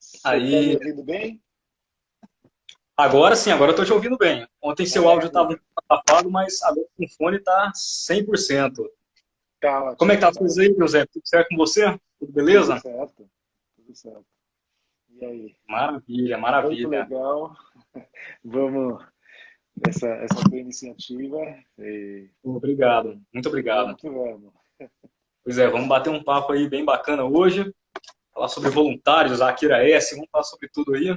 Você está me Aí, ouvindo bem? agora sim, agora eu tô te ouvindo bem. Ontem seu áudio estava um Maravilha. pouco abafado, mas agora com o fone tá 100%. Tá Como é que ótimo, tá as tá coisas aí, ótimo. José? Tudo certo com você? Tudo Tudo beleza? certo, tudo certo. E aí? Maravilha, Muito maravilha. legal. Vamos essa tua iniciativa e Obrigado, muito obrigado. vamos que vamos. Pois é, vamos bater um papo aí bem bacana hoje, falar sobre voluntários, a Akira S, vamos falar sobre tudo aí.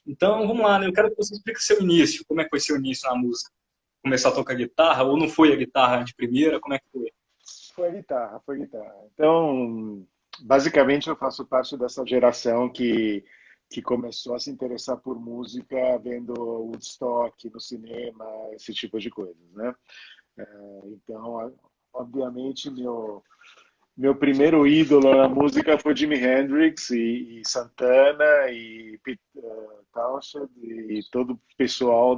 Então, vamos lá, né? Eu quero que você explique seu início. Como é que foi seu início na música? Começar a tocar guitarra ou não foi a guitarra de primeira? Como é que foi? Foi guitarra, foi guitarra. Então, basicamente eu faço parte dessa geração que começou a se interessar por música vendo Woodstock no cinema, esse tipo de coisas, né? Então, obviamente, meu primeiro ídolo na música foi Jimi Hendrix e Santana e Pete Townshend e todo o pessoal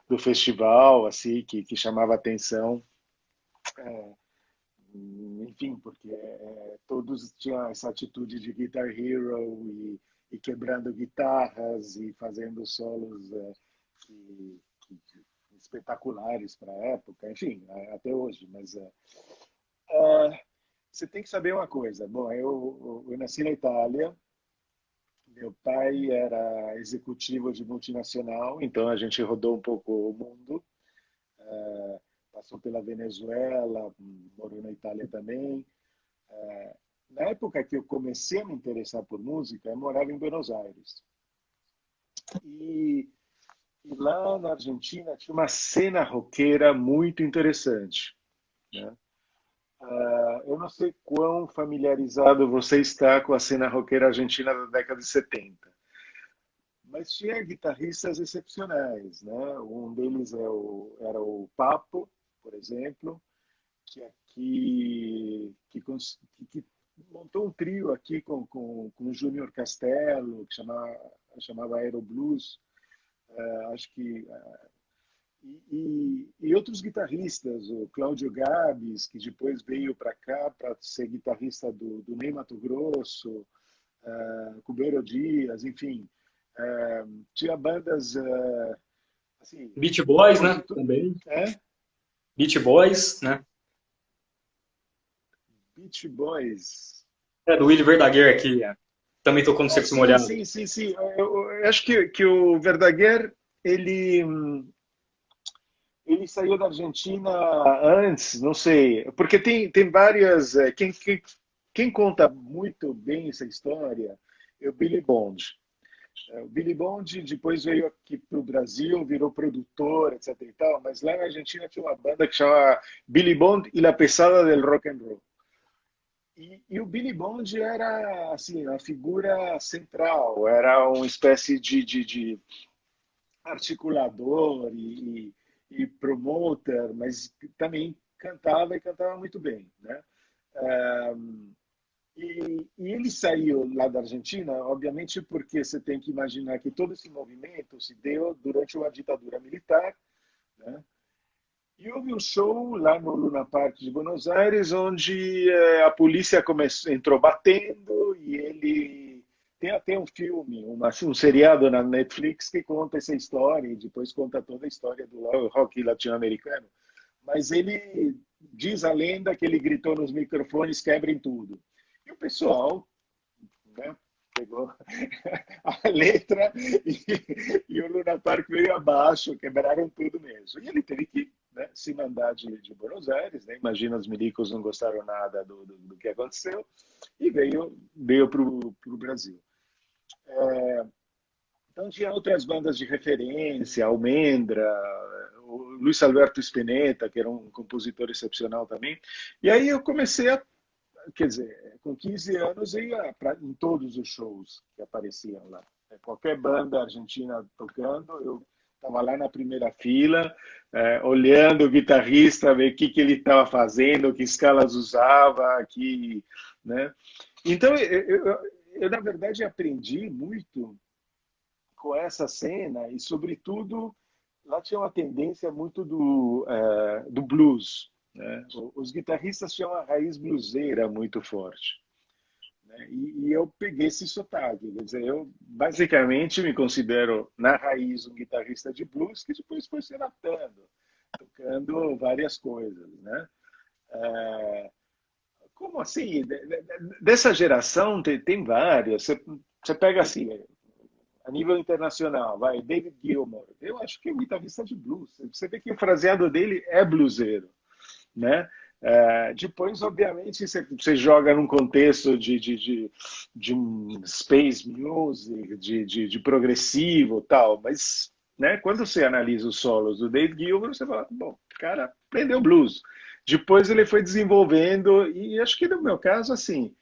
do festival assim que chamava atenção, enfim, porque todos tinham essa atitude de Guitar Hero e quebrando guitarras e fazendo solos espetaculares para a época, enfim, até hoje, mas você tem que saber uma coisa. Bom, eu nasci na Itália, meu pai era executivo de multinacional, então a gente rodou um pouco o mundo, passou pela Venezuela, morou na Itália também. Na época que eu comecei a me interessar por música, eu morava em Buenos Aires. E, e lá na Argentina tinha uma cena roqueira muito interessante, né? Eu não sei quão familiarizado você está com a cena roqueira argentina da década de 70. Mas tinha guitarristas excepcionais, né? Um deles era o Papo, por exemplo, que aqui que montou um trio aqui com o Júnior Castelo, que chamava Aero Blues, acho que e outros guitarristas, o Cláudio Gabis, que depois veio para cá para ser guitarrista do Ney Matogrosso, Cubero Dias, enfim, tinha bandas assim, Beach Boys, né? compositor, Também. é? Beach Boys, né? Beach Boys. É, do Willy Verdaguer aqui. É. Também tocou no Secos e Sim, Molhados. sim, sim, sim. Eu acho que o Verdaguer ele ele saiu da Argentina antes, não sei, porque tem várias. Quem conta muito bem essa história é o Billy Bond. O Billy Bond depois veio aqui para o Brasil, virou produtor, etc. e tal, mas lá na Argentina tinha uma banda que chamava Billy Bond e la Pesada del Rock and Roll. E o Billy Bond era assim a figura central, era uma espécie de articulador e promoter, mas também cantava e cantava muito bem, né? E ele saiu lá da Argentina, obviamente, porque você tem que imaginar que todo esse movimento se deu durante uma ditadura militar, né? E houve um show lá no Luna Park de Buenos Aires, onde a polícia entrou batendo e ele tem até um filme, um seriado na Netflix que conta essa história e depois conta toda a história do rock latino-americano. Mas ele diz a lenda que ele gritou nos microfones: quebrem tudo. E o pessoal, né, pegou a letra e o Luna Park veio abaixo, quebraram tudo mesmo. E ele teve que, né, se mandar de Buenos Aires, né? Imagina, os milicos não gostaram nada do que aconteceu e veio para o Brasil. Então tinha outras bandas de referência, Almendra, o Luiz Alberto Spinetta, que era um compositor excepcional também. E aí eu comecei a, quer dizer, com 15 anos eu ia em todos os shows que apareciam lá. Qualquer banda argentina tocando, eu estava lá na primeira fila, olhando o guitarrista, ver o que ele estava fazendo, que escalas usava, né? Então, na verdade, aprendi muito com essa cena e, sobretudo, lá tinha uma tendência muito do blues, né? Os guitarristas tinham uma raiz bluseira muito forte. E eu peguei esse sotaque. Quer dizer, eu basicamente me considero, na raiz, um guitarrista de blues que depois foi se adaptando, tocando várias coisas, né? É, como assim? Dessa geração tem várias. Você pega assim, a nível internacional, vai, David Gilmour. Eu acho que é um guitarrista de blues. Você vê que o fraseado dele é bluseiro, né? Depois, obviamente, você joga num contexto de um space music, de progressivo tal, mas né, quando você analisa os solos do David Gilmour, você fala, bom, o cara aprendeu blues. Depois ele foi desenvolvendo, e acho que no meu caso, assim,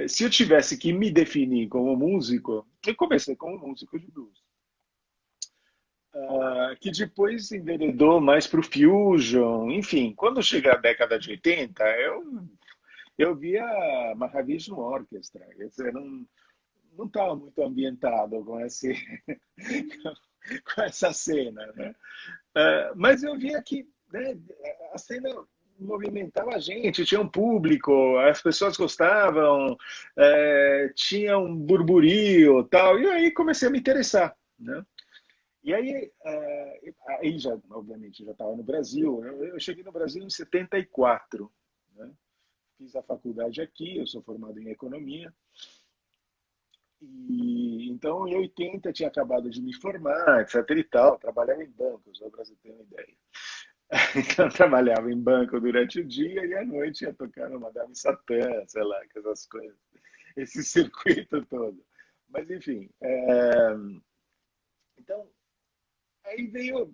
se eu tivesse que me definir como músico, eu comecei como músico de blues. Que depois enveredou mais para o fusion, enfim. Quando chega a década de 80, eu via Mahavishnu Orchestra, quer dizer, não estava muito ambientado com, com essa cena, né? Mas eu via que né, a cena movimentava a gente, tinha um público, as pessoas gostavam, tinha um burburinho tal, e aí comecei a me interessar, né? E aí, aí já, obviamente, já estava no Brasil. Eu cheguei no Brasil em 74, né? Fiz a faculdade aqui, eu sou formado em economia. E então, em 80, tinha acabado de me formar, etc e tal. Trabalhava em bancos, só para você ter uma ideia. Então, eu trabalhava em banco durante o dia e à noite ia tocar no Madame Satã, sei lá, com essas coisas. Esse circuito todo. Mas, enfim. Então, aí veio,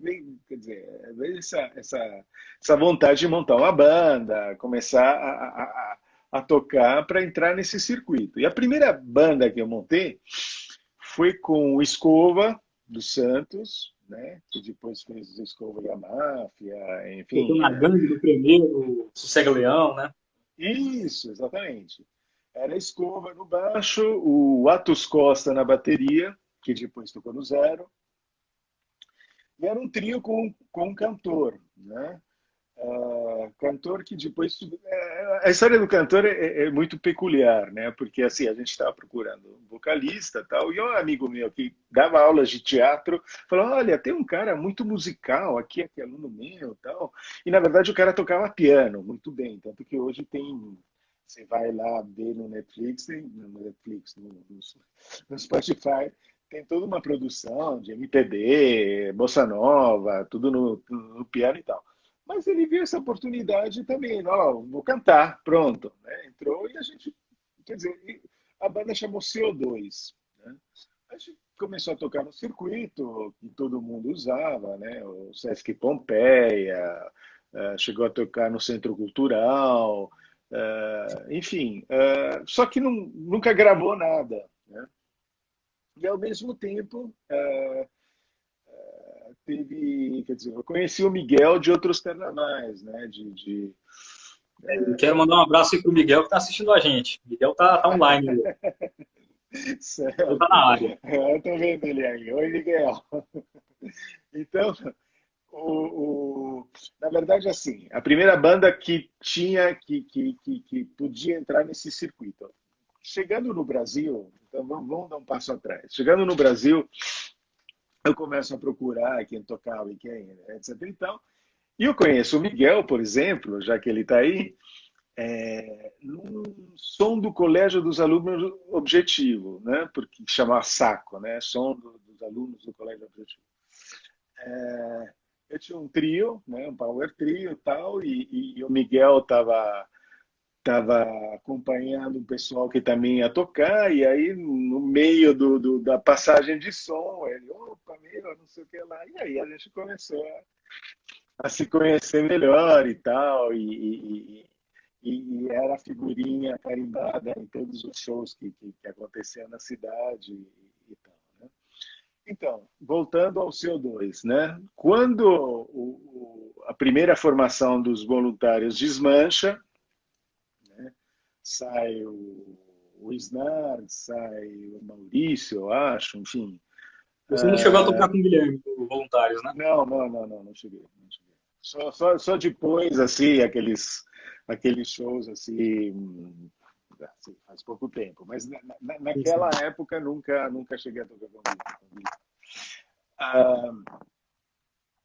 quer dizer, veio essa vontade de montar uma banda, começar a tocar para entrar nesse circuito. E a primeira banda que eu montei foi com o Escova, dos Santos, né? Que depois fez o Escova e a Máfia, Tocou enfim. na gangue do primeiro, Sossega Leão, né? Isso, exatamente. Era a Escova no baixo, o Atos Costa na bateria, que depois tocou no Zero. E era um trio com um cantor, né? Cantor que depois a história do cantor é muito peculiar, né? Porque assim a gente estava procurando um vocalista, tal, e um amigo meu que dava aulas de teatro falou: olha, tem um cara muito musical aqui, que é aluno meu, tal. E na verdade o cara tocava piano muito bem, tanto que hoje tem você vai lá ver no Spotify, tem toda uma produção de MPB, bossa nova, tudo no piano e tal. Mas ele viu essa oportunidade também, ó, vou cantar, pronto, né? Entrou e a gente, quer dizer, a banda chamou CO2, né? A gente começou a tocar no circuito que todo mundo usava, né? O Sesc Pompeia, chegou a tocar no Centro Cultural, enfim, só que nunca gravou nada, né? E ao mesmo tempo teve, quer dizer, eu conheci o Miguel de outros carnavais, né? Eu quero mandar um abraço aí pro Miguel que está assistindo a gente. O Miguel tá online, ele tá Certo. na área. Eu estou vendo ele aí. Oi, Miguel. Então, na verdade, assim, a primeira banda que tinha, que podia entrar nesse circuito. Chegando no Brasil, então vamos dar um passo atrás. Chegando no Brasil, eu começo a procurar quem tocava e quem, etc. Então, e eu conheço o Miguel, por exemplo, já que ele está aí, num som do Colégio dos Alunos Objetivo, né? Porque chamar SACO, né? Som dos alunos do Colégio Objetivo. Eu tinha um trio, né? Um power trio e tal, e o Miguel estava acompanhando um pessoal que também ia tocar, e aí no meio da passagem de som, ele, opa, meu, não sei o que lá, e aí a gente começou a se conhecer melhor e tal, e era a figurinha carimbada em todos os shows que aconteciam na cidade e tal, né? Então, voltando ao CO2, né? Quando a primeira formação dos voluntários desmancha, né? Sai o Isnar, sai o Maurício, eu acho, enfim. Você não chegou a tocar com o Guilherme, do Voluntários, né? Não cheguei, não cheguei. Só depois, assim, aqueles shows, assim, sim, faz pouco tempo, mas naquela época nunca cheguei a tocar com guitarra.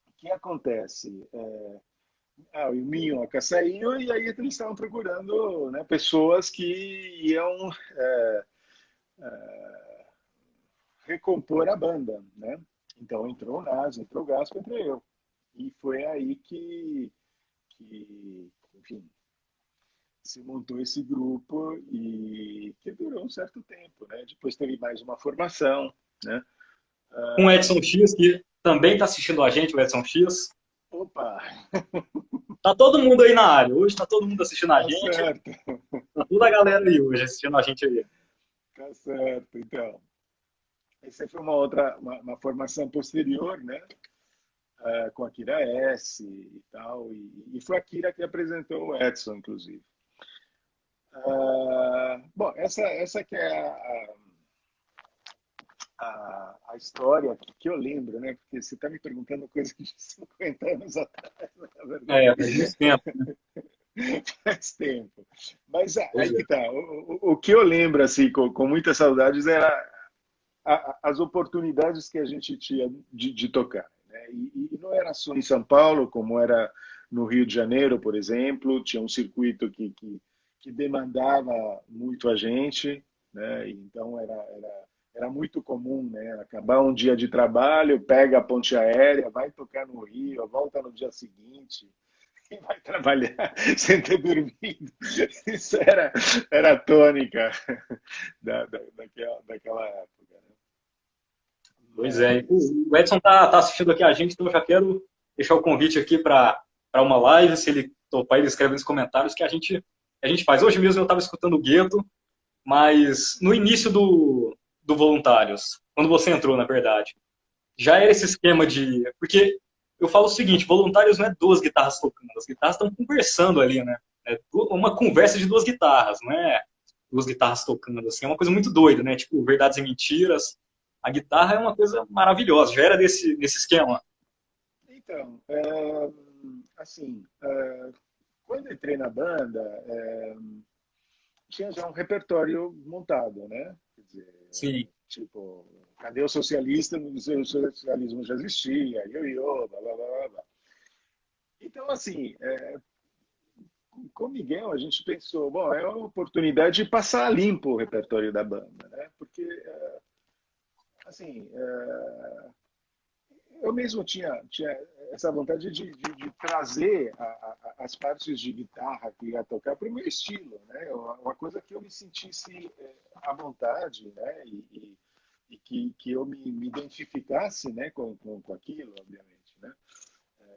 O que acontece? O Minhoca saiu e aí eles estavam procurando, né, pessoas que iam recompor a banda, né? Então entrou o Nas, entrou o Gaspo, entrei eu. E foi aí enfim, se montou esse grupo e que durou um certo tempo, né? Depois teve mais uma formação, né? Com o Edson X, que também está assistindo a gente, o Edson X. Opa, Tá todo mundo aí na área. Hoje tá todo mundo assistindo a tá gente. certo, Tá toda a galera aí hoje assistindo a gente aí. tá certo. Então, essa foi uma formação posterior, né? Com a Kira S e tal, e foi a Kira que apresentou o Edson, inclusive. Bom, essa que é a história que eu lembro, né? Porque você está me perguntando coisa de 50 anos atrás, na verdade. É, faz muito tempo. Faz tempo. Mas Pois aí é. que tá. O que eu lembro, assim, com muitas saudades, era as oportunidades que a gente tinha de tocar. Né? E não era só em São Paulo, como era no Rio de Janeiro, por exemplo. Tinha um circuito que demandava muito a gente, né? Então era muito comum, né? Acabar um dia de trabalho, pega a ponte aérea, vai tocar no Rio, volta no dia seguinte e vai trabalhar sem ter dormido. Isso era a tônica daquela época. Né? Pois é. Mas, O Edson tá assistindo aqui a gente, então eu já quero deixar o convite aqui para uma live. Se ele topar, ele escreve nos comentários que a gente faz. Hoje mesmo eu estava escutando o Gueto, mas no início do Voluntários, quando você entrou, na verdade, já era esse esquema de. Porque eu falo o seguinte: Voluntários não é duas guitarras tocando, as guitarras estão conversando ali, né? É uma conversa de duas guitarras, não é duas guitarras tocando, assim. É uma coisa muito doida, né? Tipo, Verdades e Mentiras. A guitarra é uma coisa maravilhosa, já era desse esquema. então, assim, quando entrei na banda, tinha já um repertório montado, né? Quer dizer, Sim. tipo, cadê o socialista? O socialismo já existia, ioiô, blá, blá, blá, blá. Então, assim, com o Miguel a gente pensou, bom, é uma oportunidade de passar limpo o repertório da banda, né? Porque, assim, eu mesmo tinha essa vontade de trazer as partes de guitarra que ia tocar para o meu estilo, né? Uma coisa que eu me sentisse à vontade, né? E que eu me identificasse, né? Com aquilo, obviamente, né?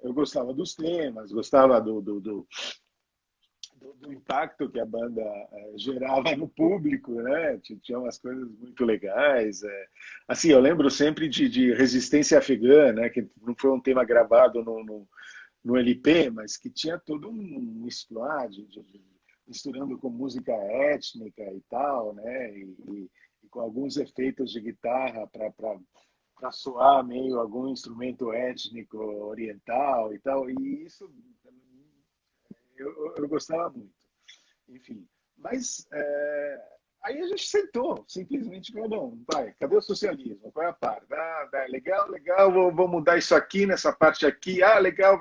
Eu gostava dos temas, gostava do impacto que a banda gerava no público, né? Tinha umas coisas muito legais. Assim, eu lembro sempre de Resistência Afegã, né? Que não foi um tema gravado no LP, mas que tinha todo um explorar misturando com música étnica e tal, né? E com alguns efeitos de guitarra para soar meio algum instrumento étnico oriental e tal. E isso eu gostava muito. Enfim, mas aí a gente sentou, simplesmente falou, bom, vai, cadê o socialismo? Qual é a parte? Legal, legal, vou mudar isso aqui, nessa parte aqui, legal.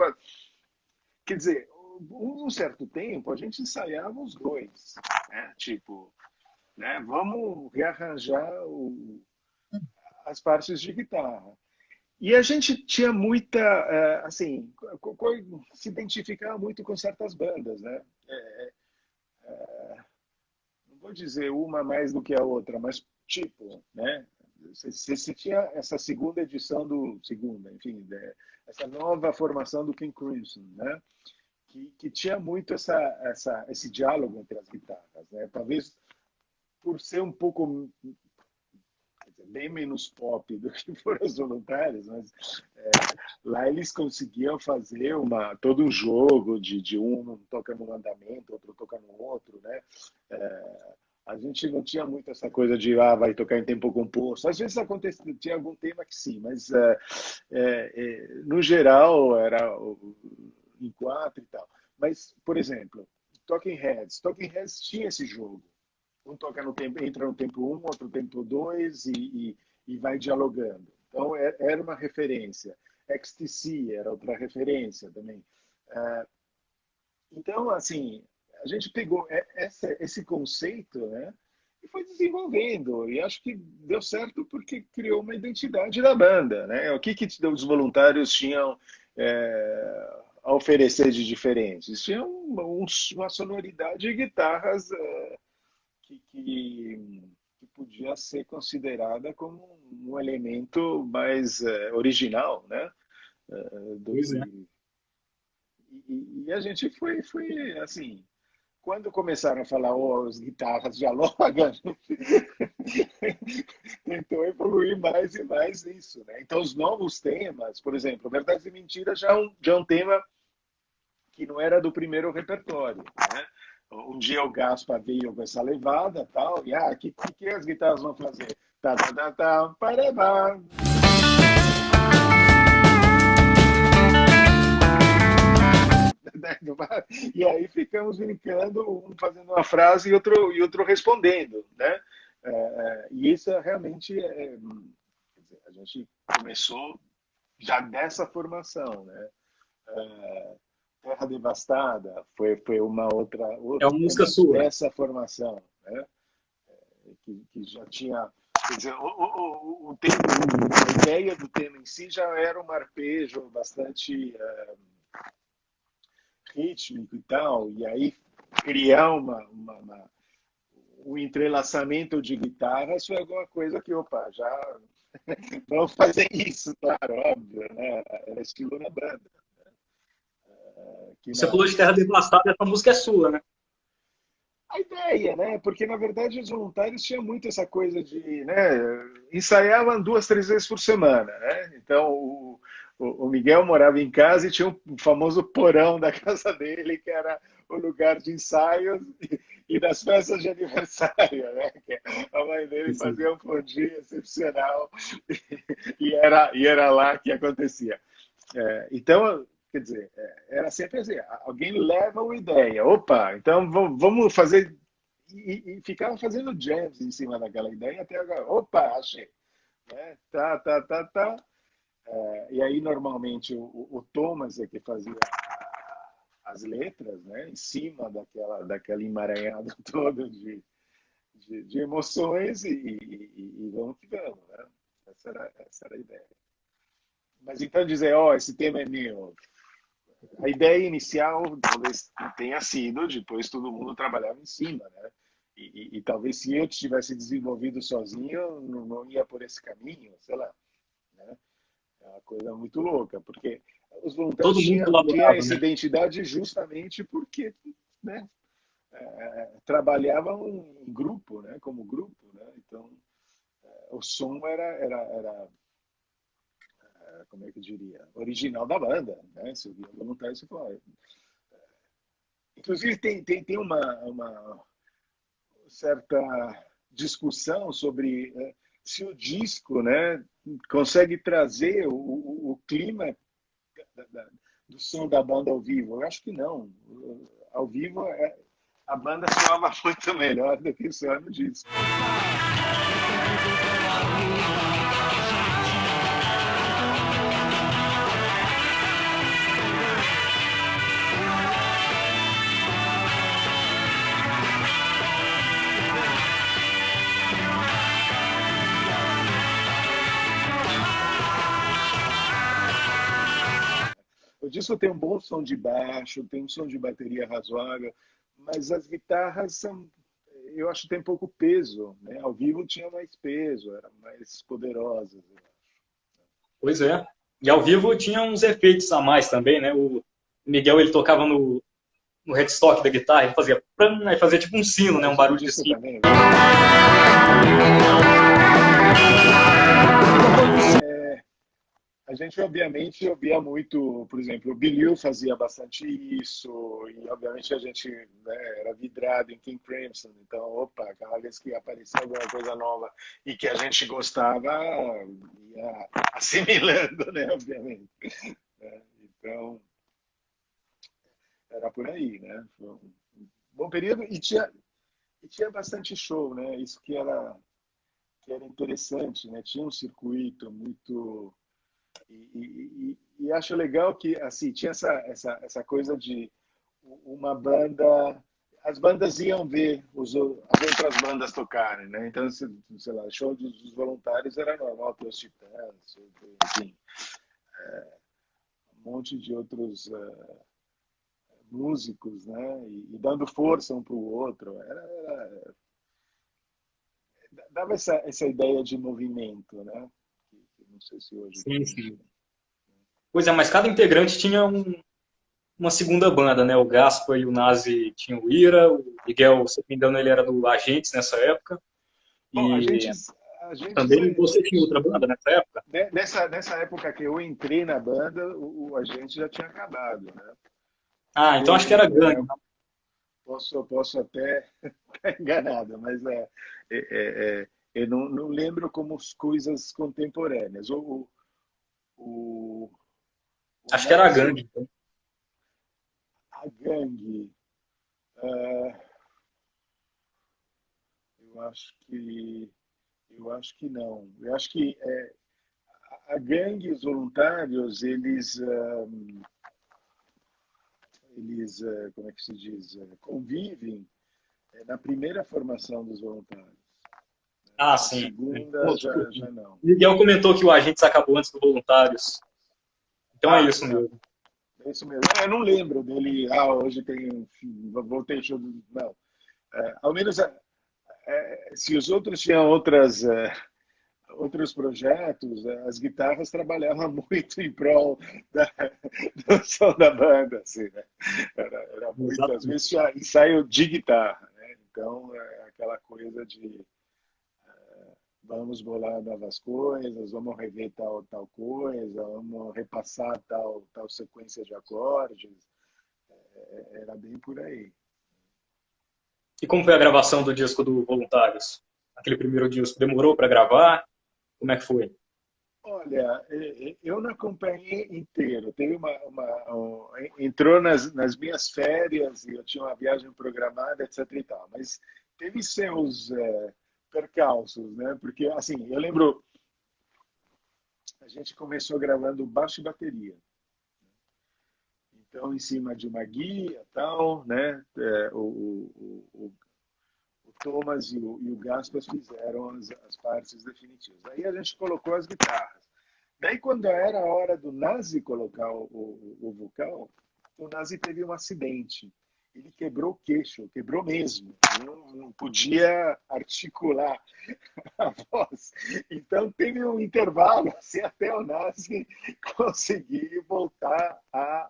Quer dizer, um certo tempo a gente ensaiava os dois, né? Tipo, né? Vamos rearranjar as partes de guitarra. E a gente tinha muita, assim, se identificava muito com certas bandas, né? Não vou dizer uma mais do que a outra, mas tipo, né? Você tinha essa segunda edição enfim, essa nova formação do King Crimson, né? Que tinha muito esse diálogo entre as guitarras, né? Talvez por ser um pouco bem menos pop do que foram os voluntários, mas lá eles conseguiam fazer todo um jogo de um toca num andamento, outro toca no outro, né? A gente não tinha muito essa coisa de vai tocar em tempo composto. Às vezes acontecia, tinha algum tema que sim, mas no geral era em quatro e tal. Mas, por exemplo, Talking Heads tinha esse jogo, um toca no tempo, entra no tempo um, outro tempo dois e vai dialogando. Então era uma referência. XTC era outra referência também. Então, assim, a gente pegou esse conceito, né, e foi desenvolvendo. E acho que deu certo porque criou uma identidade da banda, né? O que os voluntários tinham a oferecer de diferente? Eles tinham uma sonoridade de guitarras que podia ser considerada como um elemento mais original, né? Do Pois é. que e a gente foi assim, quando começaram a falar, oh, as guitarras dialogam, a gente tentou evoluir mais e mais isso, né? Então, os novos temas, por exemplo, Verdades e Mentiras já é um tema que não era do primeiro repertório, né? Um dia o Gaspa veio com essa levada tal, e que as guitarras vão fazer? Tá, tá, tá, tá, parabá. E aí ficamos brincando, um fazendo uma frase e outro respondendo, né? E isso realmente a gente começou já dessa formação, né? Terra Devastada foi É uma outro música tema sua. dessa formação, né? Que já tinha, quer dizer, a ideia do tema em si já era um arpejo bastante rítmico e tal, e aí criar um entrelaçamento de guitarras foi alguma coisa que, opa, já vamos fazer isso, claro, óbvio, né? Era estilo na banda. Que Você falou na, de Terra Devastada, essa música é sua, né? A ideia, né? Porque na verdade os voluntários tinham muito essa coisa de, né? Ensaiavam duas, três vezes por semana, né? Então o Miguel morava em casa e tinha um famoso porão da casa dele que era o lugar de ensaios e das festas de aniversário, né? Que a mãe dele Sim. fazia um fondue excepcional e era lá que acontecia. Então, quer dizer, era sempre assim, alguém leva uma ideia, opa, então vamos fazer, e ficava fazendo jams em cima daquela ideia até agora, opa, achei, né? Tá, tá, tá, tá. E aí, normalmente, o Thomas é que fazia as letras, né, em cima daquela emaranhada toda de emoções e vamos que vamos, né? Essa era a ideia. Mas então dizer, ó, esse tema é meu, a ideia inicial talvez tenha sido, depois todo mundo trabalhava em cima, né? E talvez se eu tivesse desenvolvido sozinho, não ia por esse caminho, sei lá. Né? É uma coisa muito louca, porque os voluntários Todo mundo tinham colaborava, essa né? identidade justamente porque, né, trabalhavam em grupo, né, como grupo. Né? Então, o som era como é que eu diria, original da banda. Né? Se eu via voluntário, você fala, inclusive, tem uma certa discussão sobre se o disco, né, consegue trazer o clima do som da banda ao vivo. Eu acho que não. Ao vivo, a banda soava muito melhor do que soa no disco. O disco tem um bom som de baixo, tem um som de bateria razoável, mas as guitarras são, eu acho que tem pouco peso, né? Ao vivo tinha mais peso, eram mais poderosas. Pois é. E ao vivo tinha uns efeitos a mais também, né? O Miguel, ele tocava no headstock da guitarra, ele fazia pram, aí fazia tipo um sino, né? Um No barulho de disco sino. também. A gente, obviamente, ouvia muito, por exemplo, o Bill fazia bastante isso, e, obviamente, a gente, né, era vidrado em King Crimson. Então, opa, cada vez que aparecia alguma coisa nova e que a gente gostava, ia assimilando, né, obviamente. Então, era por aí, né? Foi um bom período. E tinha bastante show, né? Isso que era interessante, né? Tinha um circuito muito e acho legal que assim tinha essa coisa de uma banda, as bandas iam ver as outras bandas tocarem, né? Então, sei lá, show dos voluntários era normal ter os Titãs, enfim, um monte de outros músicos, né? E dando força um para o outro. Dava essa ideia de movimento, né? Que não sei se hoje Sim, tem isso. sim. Pois é, mas cada integrante tinha uma segunda banda, né? O Gaspa e o Nazi tinham o Ira, o Miguel, se não me engano, ele era do Agentes nessa época, Bom, e a gente também você tinha outra banda nessa época? nessa época que eu entrei na banda, a gente já tinha acabado, né? Ah, então acho que era Gangue. Eu posso até estar enganado, mas eu não lembro como as coisas contemporâneas. O, o Acho que era Nazi, Gangue, então. a gangue, eh, eu acho que eu acho que não. Eu acho que a gangue, os voluntários, como é que se diz, convivem na primeira formação dos voluntários. Ah, Na sim. segunda, Pô, desculpa. já não. Miguel comentou que o Agentes acabou antes do Voluntários. Então é Ah, isso mesmo. é isso mesmo. Eu não lembro dele, hoje tem, vou ter show. Não. Ao menos, se os outros tinham outros projetos, as guitarras trabalhavam muito em prol da, do som da banda, assim, né? Era muito, às vezes Exatamente. tinha ensaio de guitarra, né? Então, aquela coisa de vamos bolar novas coisas, vamos rever tal coisa, vamos repassar tal sequência de acordes, era bem por aí. E como foi a gravação do disco do Voluntários? Aquele primeiro disco demorou para gravar? Como é que foi? Olha, eu não acompanhei inteiro. Teve entrou nas minhas férias e eu tinha uma viagem programada, etc. e tal. Mas teve seus percalços, né? Porque assim, eu lembro a gente começou gravando baixo e bateria. Então, em cima de uma guia, tal, né? O Thomas e o Gaspas fizeram as partes definitivas. Aí a gente colocou as guitarras. Daí, quando era a hora do Nazi colocar o vocal, o Nazi teve um acidente. Ele quebrou o queixo, quebrou mesmo. Ele não podia articular a voz. Então, teve um intervalo assim, até o Nazi conseguir voltar a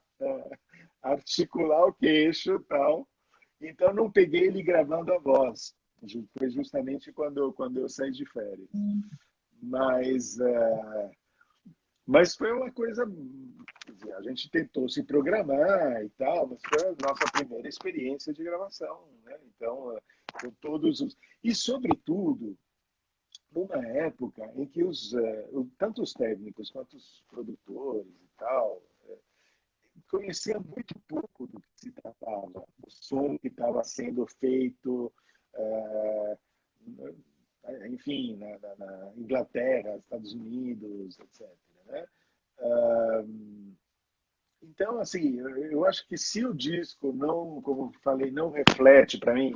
articular o queixo e tal. Então, não peguei ele gravando a voz. Foi justamente quando eu saí de férias. Mas, mas foi uma coisa. Quer dizer, a gente tentou se programar e tal, mas foi a nossa primeira experiência de gravação. Né? Então, com todos os. E, sobretudo, numa época em que tanto os técnicos quanto os produtores e tal conheciam muito pouco do que se tratava, do som que estava sendo feito, eh, enfim, na Inglaterra, Estados Unidos, etc. Né? Então, assim, eu acho que se o disco não, como falei, não reflete para mim,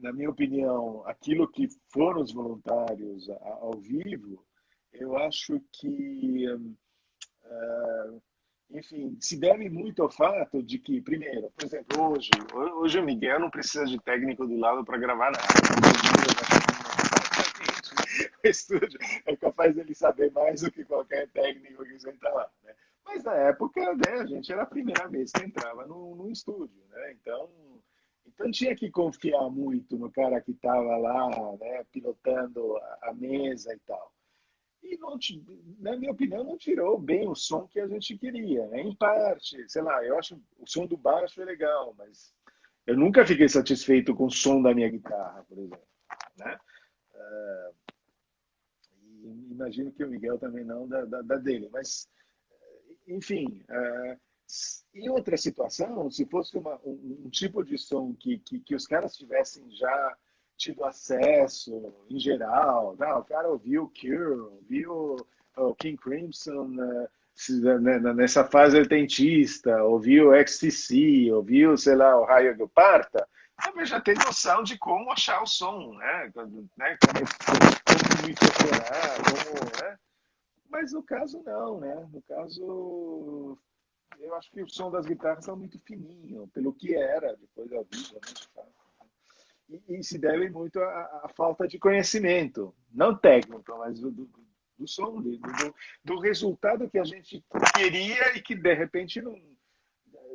na minha opinião, aquilo que foram os voluntários ao vivo, eu acho que enfim, se deve muito ao fato de que, primeiro, por exemplo, hoje o Miguel não precisa de técnico do lado para gravar nada. O estúdio é capaz dele saber mais do que qualquer técnico que senta lá. Né? Mas na época, né, a gente era a primeira vez que entrava no estúdio. Né? Então tinha que confiar muito no cara que estava lá, né, pilotando a mesa e tal. E, não, na minha opinião, não tirou bem o som que a gente queria. Né? Em parte, sei lá, eu acho o som do baixo é legal, mas eu nunca fiquei satisfeito com o som da minha guitarra, por exemplo. Né? E imagino que o Miguel também não da dele. Mas, enfim, Em outra situação, se fosse um tipo de som que os caras tivessem já tido acesso em geral, não, o cara ouviu Cure, ouviu o King Crimson nessa fase oitentista, ouviu XTC, ouviu, sei lá, o Raio do Parta, talvez já tem noção de como achar o som, né? Como incorporar, como, né? Mas no caso não, né? No caso, eu acho que o som das guitarras está muito fininho, pelo que era, depois da vida, né? E se deve muito à falta de conhecimento, não técnico, mas do som, do resultado que a gente queria e que de repente não,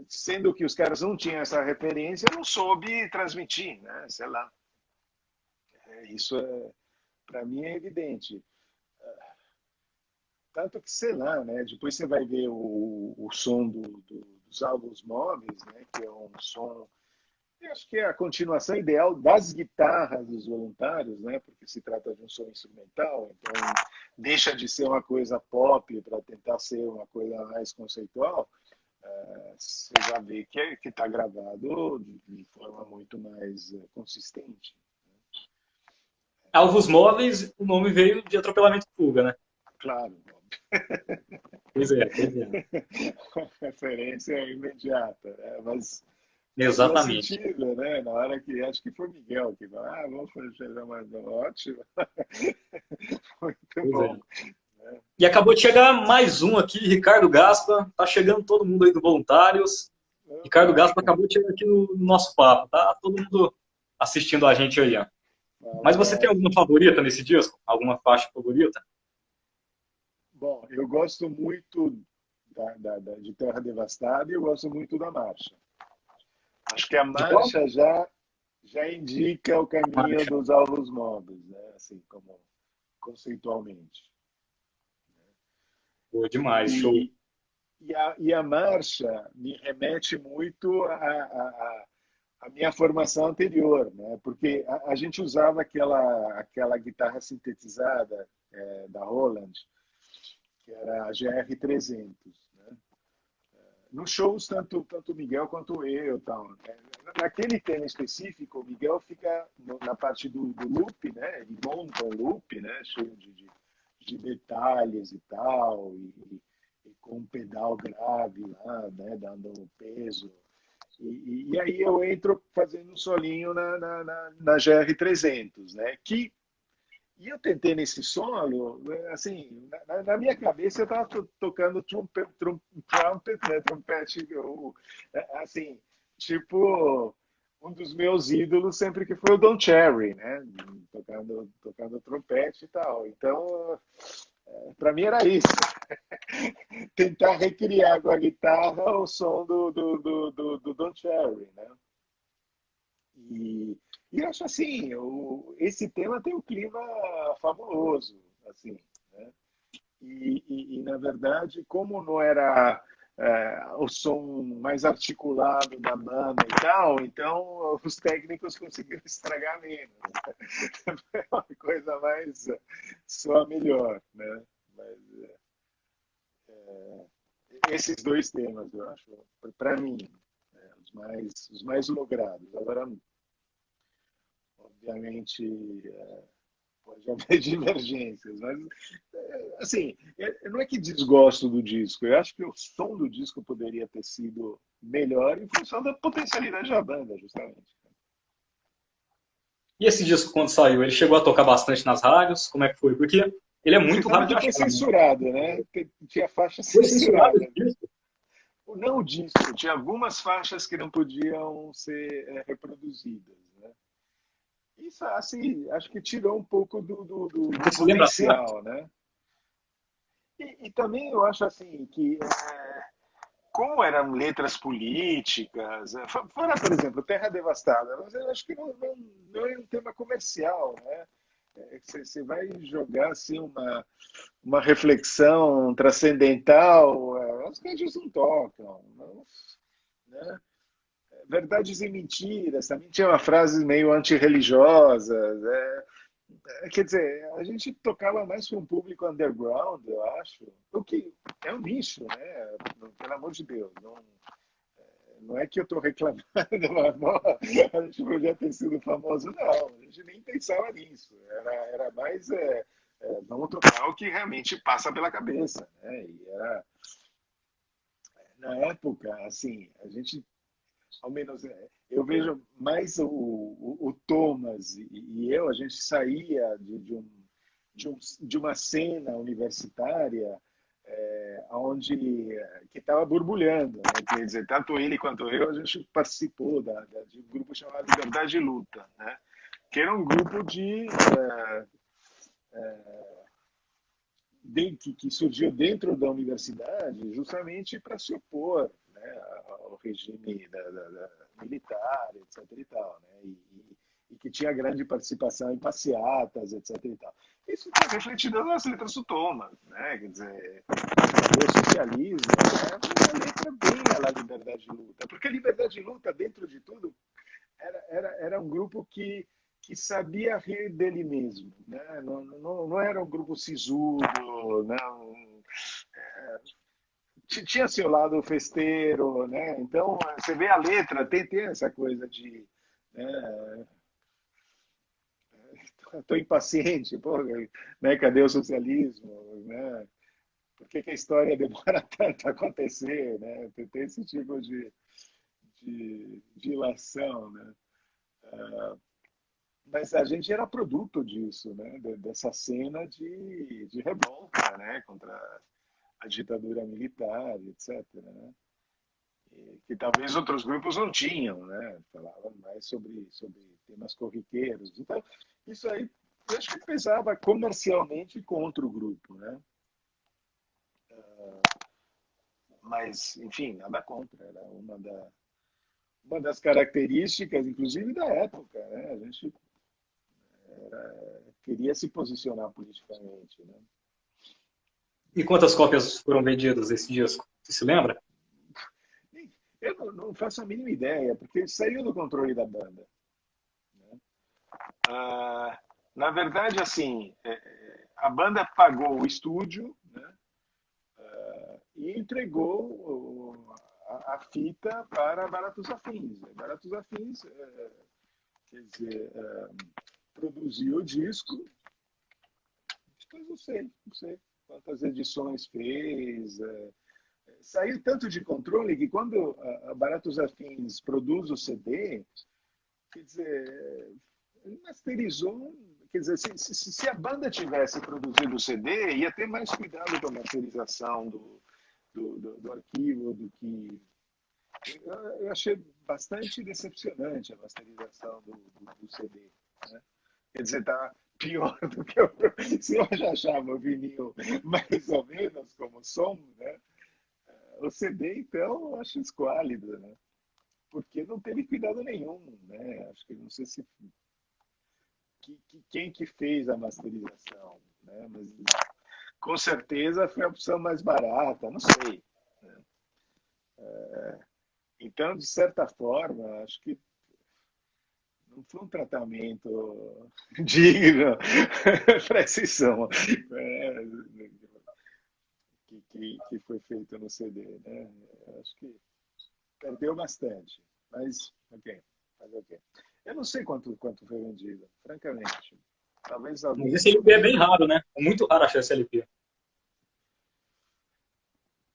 sendo que os caras não tinham essa referência, não soube transmitir, né? Sei lá. Isso para mim é evidente. Tanto que, sei lá, né? Depois você vai ver o som dos álbuns móveis, né? Que é um som, eu acho que é a continuação ideal das guitarras dos Voluntários, né? Porque se trata de um som instrumental, então deixa de ser uma coisa pop para tentar ser uma coisa mais conceitual. Você já vê que está gravado de forma muito mais consistente. Alvos Móveis, o nome veio de atropelamento de fuga, né? Claro, Pois é, pois é. referência imediata, né? Mas fazia Exatamente. sentido, né? Na hora que acho que foi Miguel que falou, vamos fazer uma ótima, muito Pois é. bom. Né? E acabou de chegar mais um aqui, Ricardo Gaspa. Tá chegando todo mundo aí do Voluntários. Ricardo Opa, Gaspa acabou de chegar aqui no nosso papo. Tá todo mundo assistindo a gente aí, ó. fala, Mas você tem Gaspa. alguma favorita nesse disco? Alguma faixa favorita? Bom, eu gosto muito de Terra Devastada e eu gosto muito da marcha. Acho que a De qual? marcha já indica o caminho Marcha. dos alvos móveis, né? Assim como conceitualmente. Pô, demais, show. E, e a marcha me remete muito à minha formação anterior, né? Porque a gente usava aquela guitarra sintetizada da Roland, que era a GR300, né? Nos shows, tanto o Miguel quanto eu. Tal, né? Naquele tema específico, o Miguel fica na parte do loop, né? Ele monta um loop, né? Cheio de detalhes e tal, e com um pedal grave lá, né? Dando peso. E aí eu entro fazendo um solinho na GR300, né? E eu tentei nesse solo, assim, na minha cabeça eu estava tocando trumpet, né? Trompete, assim, tipo, um dos meus ídolos sempre que foi o Don Cherry, né? Tocando trompete e tal. Então, para mim era isso. Tentar recriar com a guitarra o som do Don Cherry, né? E eu acho assim, esse tema tem um clima fabuloso, assim, né? Na verdade, como não era o som mais articulado da banda e tal, então os técnicos conseguiram estragar menos. É uma coisa mais soa melhor, né? Mas esses dois temas, eu acho, para mim, os mais logrados. Agora, obviamente, pode haver divergências, mas, assim, não é que desgosto do disco, eu acho que o som do disco poderia ter sido melhor em função da potencialidade da banda, justamente. E esse disco, quando saiu, ele chegou a tocar bastante nas rádios? Como é que foi? Porque ele é Você muito sabe raro de que foi achar, né? censurado, né? Tinha faixa Foi censurado censurada. esse disco? Não o disco, tinha algumas faixas que não podiam ser reproduzidas, né? Isso, assim, acho que tirou um pouco do Você se lembra até? potencial, né? E também eu acho assim que como eram letras políticas, fora, por exemplo, Terra Devastada, mas eu acho que não é um tema comercial, né? Você vai jogar assim uma reflexão transcendental, as rádios não tocam, não, né? Verdades e mentiras, também tinha uma frase meio antirreligiosas, quer dizer, a gente tocava mais para um público underground, eu acho. O que é um nicho, né? Pelo amor de Deus. Não é que eu estou reclamando, mas a gente podia ter sido famoso, não. A gente nem pensava nisso. Era mais, vamos tocar o que realmente passa pela cabeça, né? E era, na época, assim, a gente, ao menos, eu vejo mais o Thomas e eu, a gente saía de uma cena universitária onde que estava borbulhando, né? Quer dizer, tanto ele quanto eu, a gente participou de um grupo chamado Liberdade e Luta, né? Que era um grupo que surgiu dentro da universidade justamente para se opor, né, ao regime militar, etc. E tal, né? E que tinha grande participação em passeatas, etc. E tal. Isso está refletido nas letras do Thomas, né? Quer dizer, o socialismo é uma letra bem à la liberdade de luta, porque a liberdade de luta, dentro de tudo, era um grupo que sabia rir dele mesmo, né? Não era um grupo sisudo, não. Tinha seu lado festeiro, né? Então, você vê a letra, tem essa coisa de, né? Estou impaciente, pô, né? Cadê o socialismo, né? Por que a história demora tanto a acontecer, né? Tem esse tipo de ilação, né? Mas a gente era produto disso, né? Dessa cena de revolta, né? Contra a ditadura militar, etc., né? E que talvez outros grupos não tinham, né? Falavam mais sobre temas corriqueiros. Então, isso aí, eu acho que pesava comercialmente contra o grupo, né? Mas, enfim, nada contra. Era uma das características, inclusive, da época, né? A gente queria se posicionar politicamente, né? E quantas cópias foram vendidas desse disco? Você se lembra? Eu não faço a mínima ideia, porque saiu do controle da banda, né? Na verdade, assim, a banda pagou o estúdio, né? E entregou a fita para Baratos Afins. Baratos Afins, quer dizer, produziu o disco, depois não sei quantas edições fez. Saiu tanto de controle que quando a Baratos Afins produz o CD, quer dizer, ele masterizou. Quer dizer, se a banda tivesse produzido o CD, ia ter mais cuidado com a masterização do arquivo do que. Eu achei bastante decepcionante a masterização do CD, né? Quer dizer, tá pior do que eu. Se eu já achava o vinil mais ou menos como som, né? O CD, então, eu acho esquálido, né? Porque não teve cuidado nenhum, né? Acho que não sei se quem que fez a masterização, né? Mas com certeza foi a opção mais barata, não sei, né? Então, de certa forma, acho que não foi um tratamento digno para esse som, que foi feito no CD, né? Acho que perdeu bastante, mas ok, fazer o quê? Eu não sei quanto foi vendido, francamente. Talvez Mas alguém esse LP é bem soubesse. raro, né? É muito raro achar esse LP.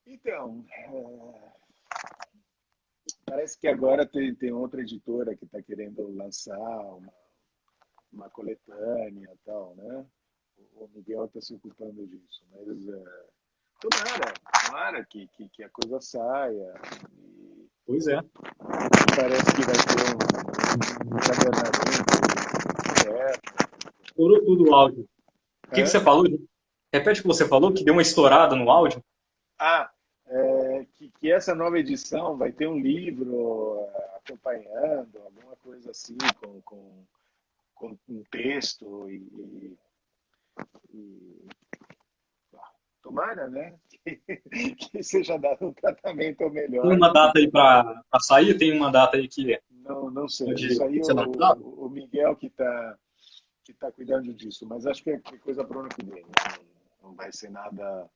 Então, parece que agora tem outra editora que está querendo lançar uma coletânea e tal, né? O Miguel está se ocupando disso, mas tomara que a coisa saia. E Pois é. parece que vai ter um encadernamento certo. Estourou tudo o áudio. O que você Hã? falou? Repete o que você falou, que deu uma estourada no áudio. Ah, que essa nova edição vai ter um livro acompanhando, alguma coisa assim, com um texto e tomara, né? Que seja dado um tratamento Tem melhor. uma data aí para sair? Tem uma data aí que Não sei. pode Isso aí ser lançado? o Miguel que tá está cuidando disso, mas acho que é coisa para o ano que vem. Não vai ser nada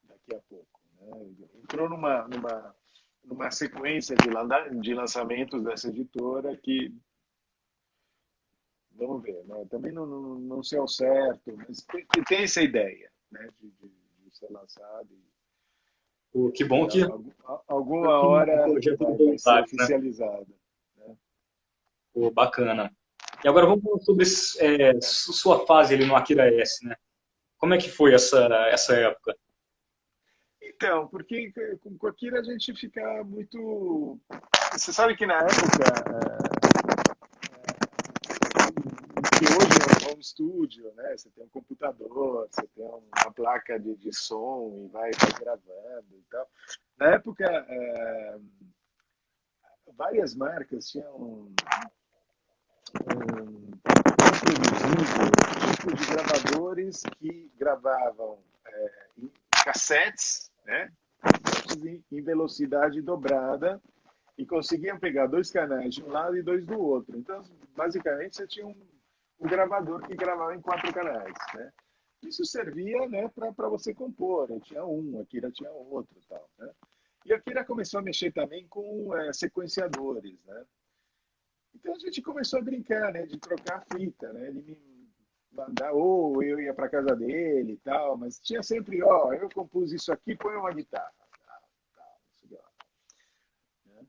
daqui a pouco. Né? Entrou numa sequência de lançamentos dessa editora que, vamos ver, né? Também não sei ao certo, mas tem essa ideia, né? De ser lançado. Pô, que bom que Alguma hora projeto de vai ser voluntários, né? oficializado. Né? Pô, bacana. E agora vamos falar sobre sua fase ali no Akira S, né? Como é que foi essa época? Então, porque com Akira a gente fica muito. Você sabe que na época, que hoje é um home studio, né? Você tem um computador, você tem uma placa de som e vai gravando e tal. Na época, várias marcas tinham produzido tipo de gravadores que gravavam em cassetes, né? Em velocidade dobrada e conseguiam pegar 2 canais de um lado e 2 do outro. Então, basicamente, você tinha um gravador que gravava em 4 canais, né? Isso servia, né, para você compor. Eu tinha um, a Akira tinha outro, tal, né? E a Akira começou a mexer também com sequenciadores, né? Então a gente começou a brincar, né, de trocar a fita, né? Ele me mandar, ou eu ia para casa dele e tal, mas tinha sempre, ó, eu compus isso aqui, põe uma guitarra. Né?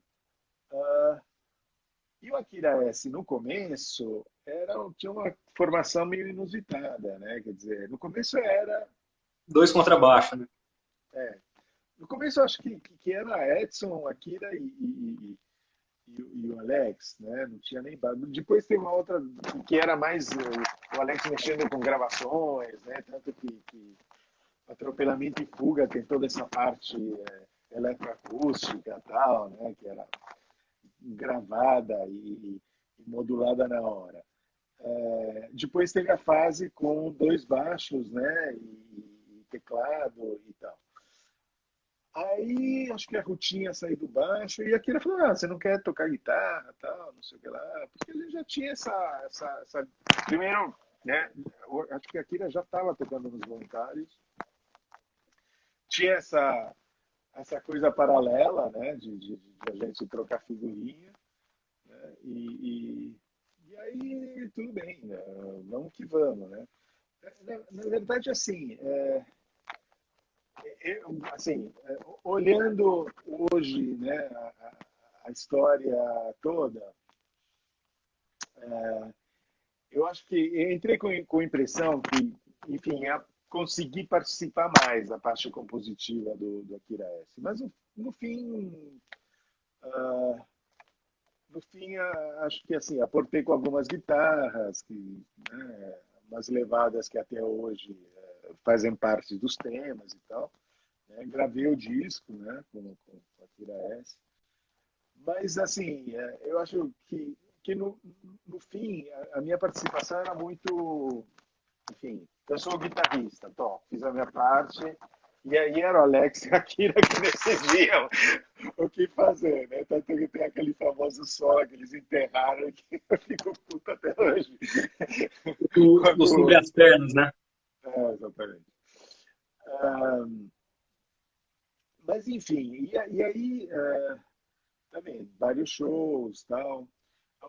E o Akira S, no começo, tinha uma formação meio inusitada, né? Quer dizer, no começo era... Dois contrabaixos, né? No começo eu acho que era Edson, Akira e o Alex, né? Não tinha nem banda. Depois tem uma outra que era mais o Alex mexendo com gravações, né? Tanto que Atropelamento e Fuga tem toda essa parte eletroacústica e tal, né? Que era gravada e modulada na hora. Depois teve a fase com 2 baixos, né? E teclado e tal. Aí, acho que a Ruth tinha saído do baixo e a Kira falou, você não quer tocar guitarra, tal, não sei o que lá, porque a gente já tinha essa... Primeiro, né, acho que a Kira já estava tocando nos voluntários, tinha essa coisa paralela, né, de a gente trocar figurinha, né, e aí, tudo bem, né, vamos que vamos, né. Na verdade, assim, assim, olhando hoje, né, a história toda, eu acho que eu entrei com a impressão que, enfim, consegui participar mais da parte compositiva do Akira S. Mas no fim, uh, acho que assim, aportei com algumas guitarras, né, umas levadas que até hoje fazem parte dos temas e tal. Né? Gravei o disco, né, com Akira S. Mas, assim, eu acho que no fim, a minha participação era muito... Enfim, eu sou guitarrista, fiz a minha parte, e aí era o Alex e a Akira que decidiam o que fazer, né? Tanto que tem aquele famoso solo que eles enterraram que eu fico puto até hoje. Sobre as pernas, né? Exatamente. Mas, enfim, e aí... também, vários shows, tal.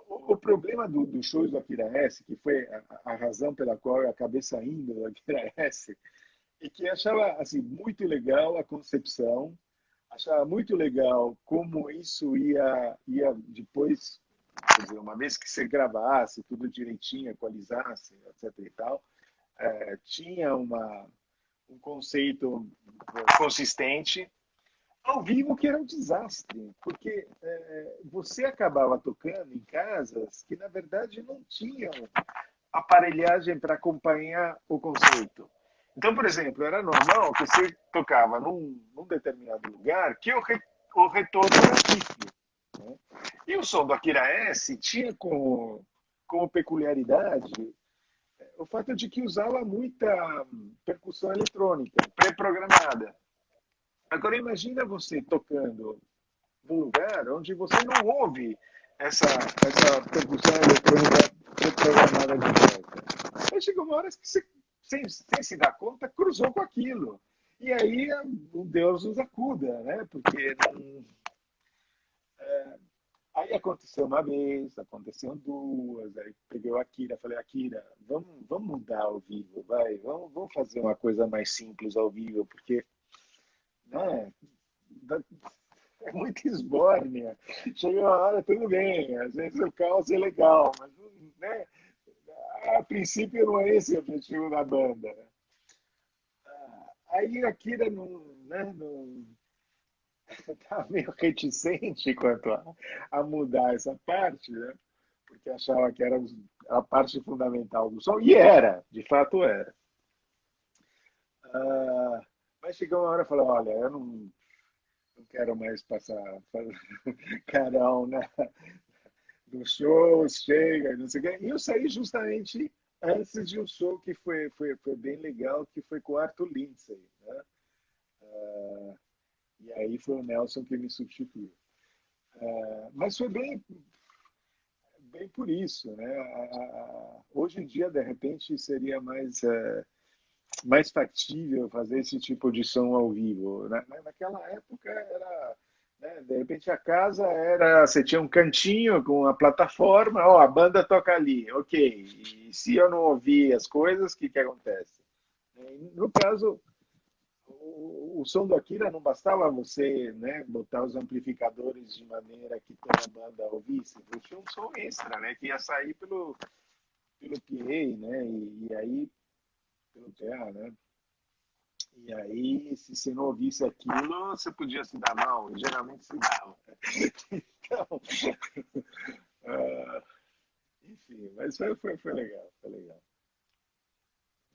O problema dos shows do Akira S, que foi a razão pela qual eu acabei saindo do Akira S, é que achava assim, muito legal a concepção, achava muito legal como isso ia depois, quer dizer, uma vez que você gravasse tudo direitinho, equalizasse, etc. e tal, tinha um conceito consistente. Ao vivo que era um desastre, porque você acabava tocando em casas que, na verdade, não tinham aparelhagem para acompanhar o conceito. Então, por exemplo, era normal que você tocava num determinado lugar que o retorno era pífio. Né? E o som do Akira S tinha como peculiaridade o fato de que usava muita percussão eletrônica, pré-programada. Agora imagina você tocando num lugar onde você não ouve essa percussão eletrônica programada de volta. Aí chegou uma hora que você, sem se dar conta, cruzou com aquilo. E aí o Deus nos acuda, né? Porque aí aconteceu uma vez, aconteceu duas, aí peguei o Akira, falei, Akira, vamos mudar ao vivo, vai, vamos fazer uma coisa mais simples ao vivo, porque, né, é muito esbórnia. Chega uma hora, tudo bem, às vezes o caos é legal, mas, né, a princípio não é esse o objetivo da banda. Aí a Akira não estava meio reticente quanto a mudar essa parte, né? Porque achava que era a parte fundamental do som, e era, de fato era. Mas chegou uma hora e falou, olha, eu não quero mais passar carão, né? Dos shows, chega, não sei o quê. E eu saí justamente antes de um show que foi bem legal, que foi com o Arthur Lindsay, né? E aí foi o Nelson que me substituiu. Mas foi bem por isso, né? Hoje em dia, de repente, seria mais factível fazer esse tipo de som ao vivo. Naquela época era, né, de repente a casa era, você tinha um cantinho com a plataforma, ó, a banda toca ali, ok. E se eu não ouvir as coisas, o que acontece? No caso, o som do Akira não bastava você, né, botar os amplificadores de maneira que toda a banda ouvisse. Tinha um som extra, né, que ia sair pelo PA, né, e aí pelo PA, né? E aí, se você não ouvisse aquilo, você podia se dar mal. Geralmente se dava. Então, uh, enfim, mas foi legal, foi legal.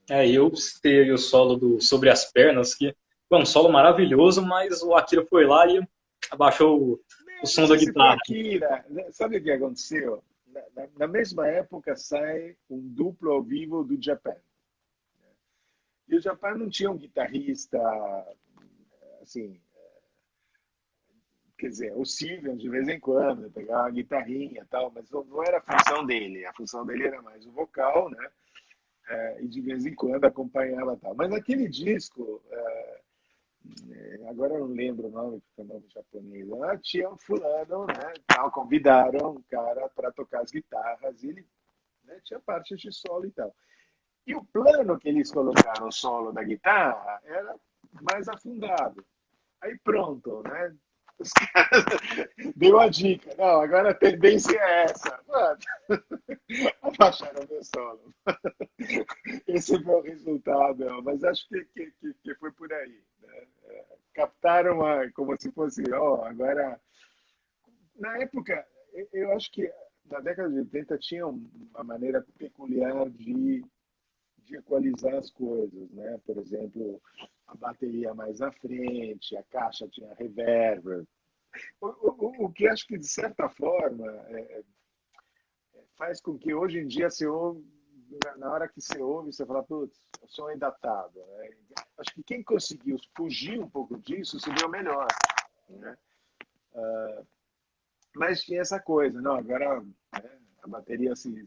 Eu citei aí o solo do Sobre as Pernas, que foi um solo maravilhoso, mas o Akira foi lá e abaixou o Não som da sei se foi guitarra. Akira. Sabe o que aconteceu? Na mesma época sai um duplo ao vivo do Japan. E o Japan não tinha um guitarrista, assim, quer dizer, o Steven de vez em quando, pegar uma guitarrinha e tal, mas não era a função dele. A função dele era mais o vocal, né? E de vez em quando acompanhava tal. Mas naquele disco, agora eu não lembro o nome, porque é o nome japonês, tinha um fulano, né? Tal, convidaram um cara para tocar as guitarras, e ele, né, tinha parte de solo e tal. E o plano que eles colocaram o solo da guitarra era mais afundado. Aí pronto, né? Os caras deu a dica. Não, agora a tendência é essa. Mano, abaixaram meu solo. Esse foi o resultado. Mas acho que foi por aí. Né? Captaram como se fosse, ó, agora. Na época, eu acho que na década de 80 tinha uma maneira peculiar de equalizar as coisas, né? Por exemplo, a bateria mais à frente, a caixa tinha reverb. O que acho que, de certa forma, faz com que hoje em dia você ouve, na hora que você ouve, você fala, putz, o som é datado. Né? Acho que quem conseguiu fugir um pouco disso se deu melhor. Né? Mas tinha essa coisa, não, agora, né, a bateria se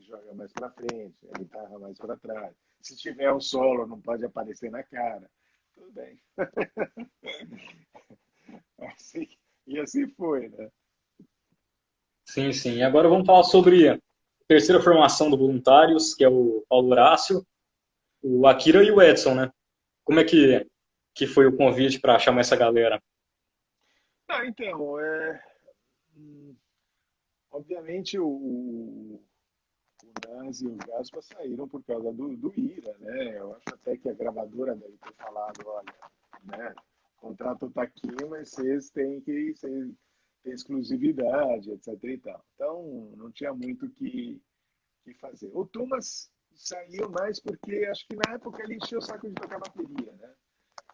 joga mais para frente, a guitarra mais para trás. Se tiver um solo, não pode aparecer na cara. Tudo bem. Assim, e assim foi, né? Sim, sim. E agora vamos falar sobre a terceira formação do Voluntários, que é o Paulo Horácio, o Akira e o Edson, né? Como é que foi o convite para chamar essa galera? Ah, então, hum, obviamente o Nas e o Gaspa saíram por causa do Ira, né? Eu acho até que a gravadora deve ter falado, olha, né? O contrato está aqui, mas vocês têm exclusividade, etc. e tal. Então, não tinha muito que fazer. O Thomas saiu mais porque acho que na época ele encheu o saco de tocar bateria, né?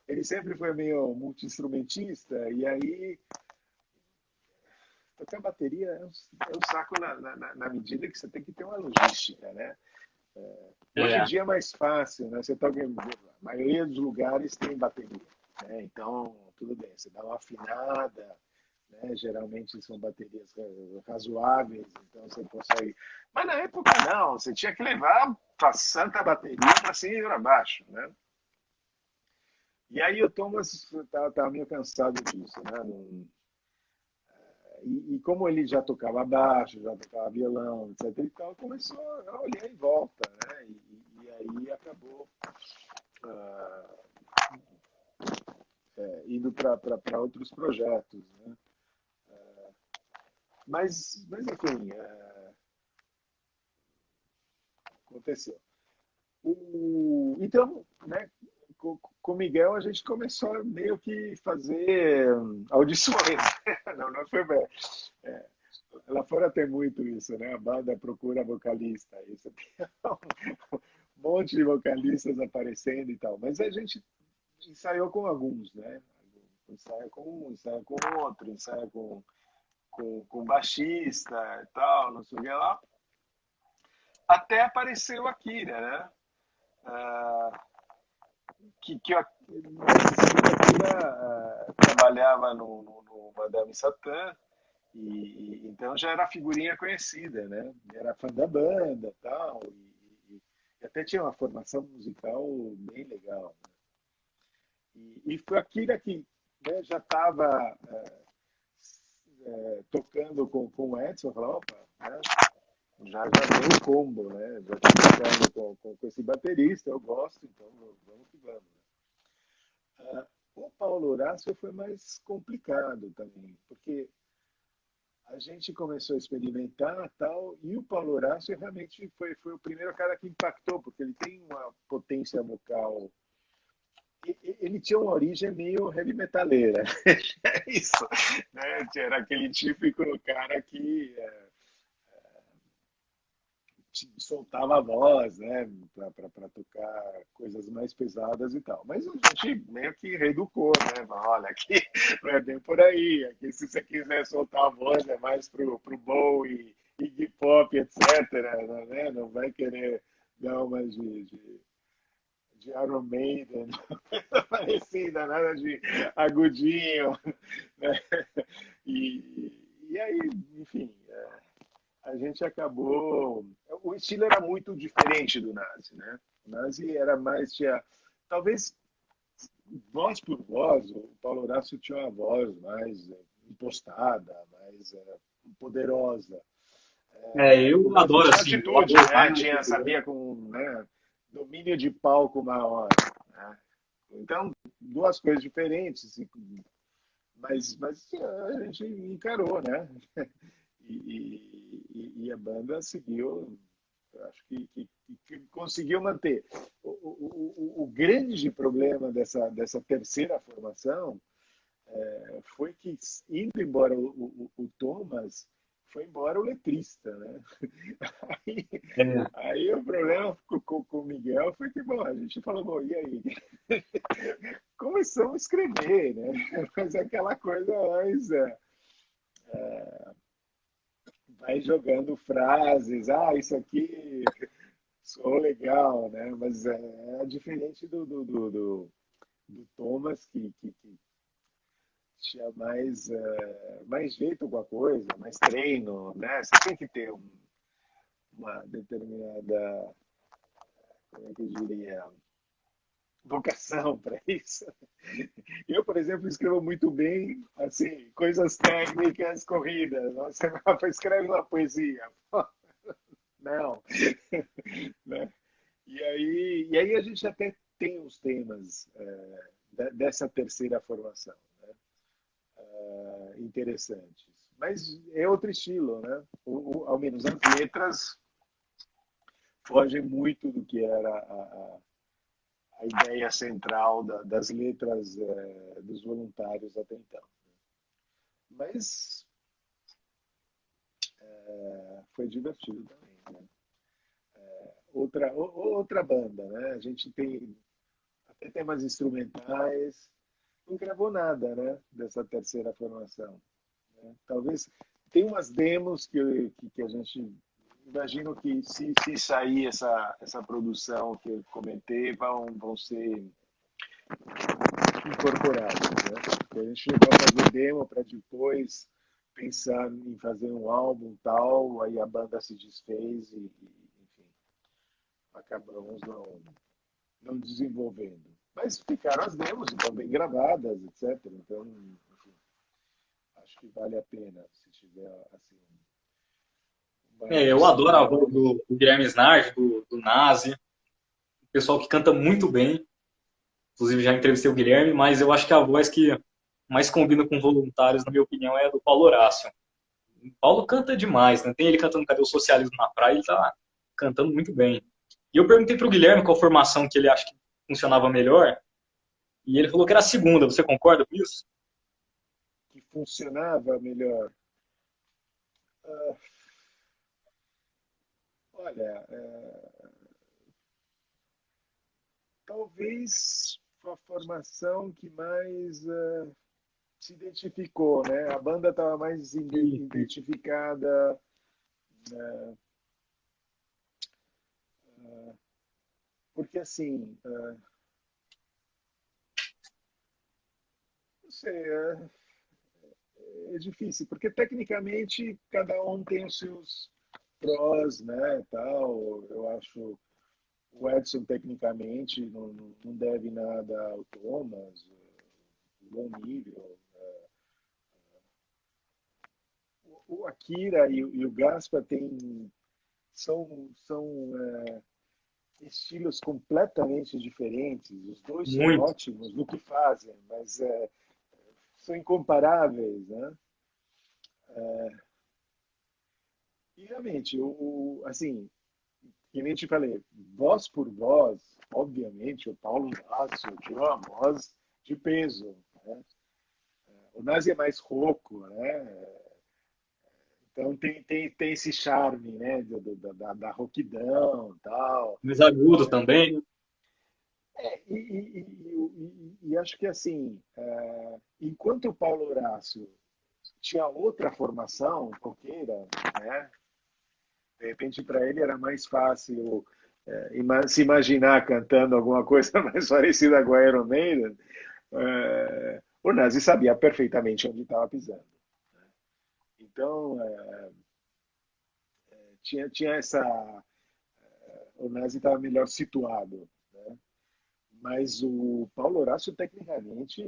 Ele sempre foi meio multi-instrumentista, e aí tocar bateria é um saco na medida que você tem que ter uma logística, né? Hoje em É, dia é mais fácil, né? Você toca a maioria dos lugares tem bateria, né? Então, tudo bem, você dá uma afinada, né? Geralmente são baterias razoáveis, então você consegue. Mas na época não, você tinha que levar santa bateria para cima e para baixo, né? E aí o Thomas estava meio cansado disso, né? E como ele já tocava baixo, já tocava violão, etc. E tal, começou a olhar em volta, né? E aí acabou ah, indo para outros projetos, né? Mas enfim, aconteceu. Então, né, com o Miguel a gente começou a meio que fazer audições. Não foi bem. É, lá fora tem muito isso, né? A banda procura vocalista. Isso tem um monte de vocalistas aparecendo e tal. Mas a gente ensaiou com alguns, né? Ensaia com um, ensaia com outro, ensaia com baixista e tal, não sei o que lá. Até apareceu a Kira, né? Ah, a Kira trabalhava no Madame Satã e então já era figurinha conhecida, né? Era fã da banda tal, e até tinha uma formação musical bem legal. E foi a Kira que, né, já estava tocando com o Edson, falou, opa, né? Já deu o combo, né? Já estou tocando com esse baterista, eu gosto, então vamos que vamos. O Paulo Horácio foi mais complicado também, porque a gente começou a experimentar tal, e o Paulo Horácio realmente foi o primeiro cara que impactou, porque ele tem uma potência vocal. Ele tinha uma origem meio heavy metaleira. É isso, né? Era aquele típico cara que soltava a voz, né, para tocar coisas mais pesadas e tal. Mas a gente meio que reeducou, né? Olha, aqui não é bem por aí. Aqui, se você quiser soltar a voz, é mais pro Bowie, Iggy Pop, etc. Né? Não vai querer dar uma de Iron Maiden, parecida, nada de agudinho, né? E aí, enfim, a gente acabou. O estilo era muito diferente do Nazi, né? O Nazi era mais. Talvez voz por voz, o Paulo Horácio tinha uma voz mais impostada, mais poderosa. Eu Mas adoro tinha assim, eu atitude, adoro né? mais. Sabia com, né, domínio de palco maior. Né? Então, duas coisas diferentes, assim, mas a gente encarou, né? E a banda seguiu, acho que conseguiu manter. O grande problema dessa terceira formação foi que, indo embora o Thomas, foi embora o letrista, né? Aí, É, aí o problema com o Miguel foi que, bom, a gente falou, bom, e aí? Começamos a escrever, né? Mas aquela coisa mais vai jogando frases, isso aqui soou legal, né? Mas é diferente do Thomas, que tinha mais jeito com a coisa, mais treino, né? Você tem que ter uma determinada, como é que eu diria, vocação para isso. Eu, por exemplo, escrevo muito bem, assim, coisas técnicas, corridas. Você escreve uma poesia. Não. Né? E aí a gente até tem os temas dessa terceira formação, né? Interessantes. Mas é outro estilo, né? Ao menos as letras fogem muito do que era a ideia central das letras dos voluntários até então. Mas foi divertido também. Né? Outra banda, né? A gente tem até temas instrumentais, não gravou nada, né? Dessa terceira formação. Né? Talvez tem umas demos que a gente imagino que se sair essa produção que eu comentei vão ser incorporados, né? A gente chegou a fazer demo para depois pensar em fazer um álbum tal, aí a banda se desfez e enfim. acabamos não desenvolvendo. Mas ficaram as demos, estão bem gravadas, etc. Então, enfim, acho que vale a pena se tiver assim uma Eu adoro a voz edição. do Guilherme Snardi, do Nazi, o pessoal que canta muito bem. Inclusive já entrevistei o Guilherme, mas eu acho que a voz que mais combina com voluntários, na minha opinião, é a do Paulo Horácio. O Paulo canta demais, né? Tem ele cantando Cadê o Socialismo na Praia, ele tá cantando muito bem. E eu perguntei pro Guilherme qual formação que ele acha que funcionava melhor, e ele falou que era a segunda. Você concorda com isso? Que funcionava melhor. Ah, olha, talvez a formação que mais se identificou, né? A banda estava mais Isso. identificada, porque assim, não sei, é difícil, porque tecnicamente cada um tem os seus prós, né, tal. Eu acho o Edson tecnicamente não deve nada ao Thomas, bom nível. O Akira e o Gaspa são estilos completamente diferentes. Os dois são Muito. ótimos no que fazem, mas são incomparáveis, né? E realmente, assim, que nem te falei, voz por voz, obviamente, o Paulo Lácio tinha uma voz de peso, né? O Nazi é mais rouco, né? Então tem esse charme, né? Da rouquidão e tal. Mais agudo também. E acho que assim, enquanto o Paulo Horácio tinha outra formação coqueira, né? De repente para ele era mais fácil se imaginar cantando alguma coisa mais parecida com a Iron Maiden. O Nazi sabia perfeitamente onde estava pisando. Então tinha essa, o Nazi estava melhor situado, né? Mas o Paulo Horácio, tecnicamente,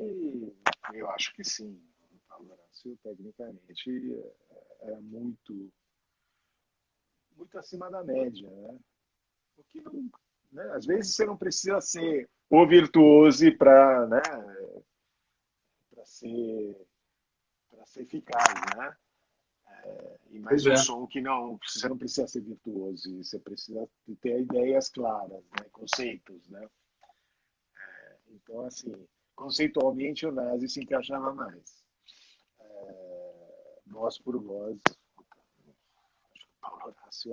eu acho que sim. O Paulo Horácio, tecnicamente, era muito acima da média, né? Porque não, né? Às vezes você não precisa ser o virtuose para, né? Para ser eficaz, né? E Pois mais um é. som que não, você não precisa ser virtuoso, você precisa ter ideias claras, né? Conceitos, né? Então, assim, conceitualmente o Nazi se encaixava mais. Voz por voz, acho que o Paulo Horácio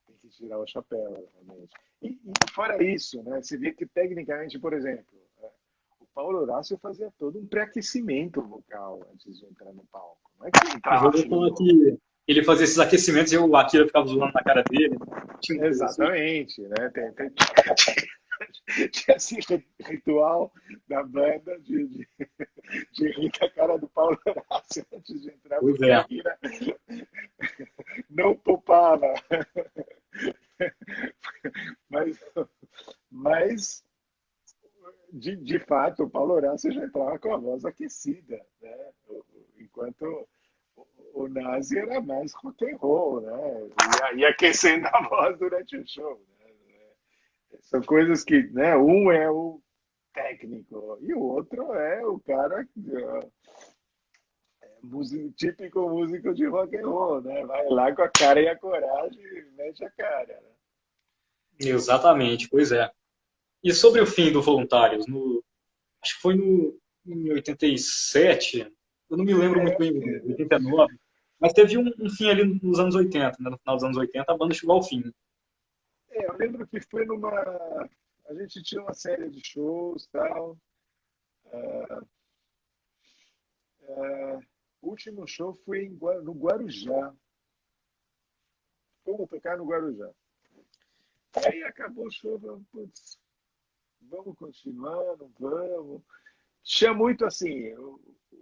tem que tirar o chapéu, realmente. E fora isso, né, você vê que tecnicamente, por exemplo, o Paulo Horácio fazia todo um pré-aquecimento vocal antes de entrar no palco. Não é que ele Eu já entrava ouvi falar fino. que ele fazia esses aquecimentos e o Akira ficava zoando na cara dele. Tinha uma coisa assim. Exatamente, né? Tinha esse ritual da banda de rir com a cara do Paulo Horácio antes de entrar, Pois porque é. aqui não poupava. Mas, mas de fato, o Paulo Horácio já entrava com a voz aquecida, né? Enquanto o Nazi era mais rock and roll, né? Ia aquecendo a voz durante o show, né? São coisas que, né? Um é o técnico e o outro é o cara típico músico de rock and roll, né? Vai lá com a cara e a coragem e mete a cara, né? Exatamente, pois é. E sobre o fim do Voluntários, acho que foi em 87, eu não me lembro muito Acho bem, que 89, mas teve um fim ali nos anos 80, né? No final dos anos 80, a banda chegou ao fim. eu lembro que foi numa. A gente tinha uma série de shows tal. O último show foi no Guarujá. Fomos tocar no Guarujá. Aí acabou o show, putz, vamos continuar, não vamos. Tinha muito assim,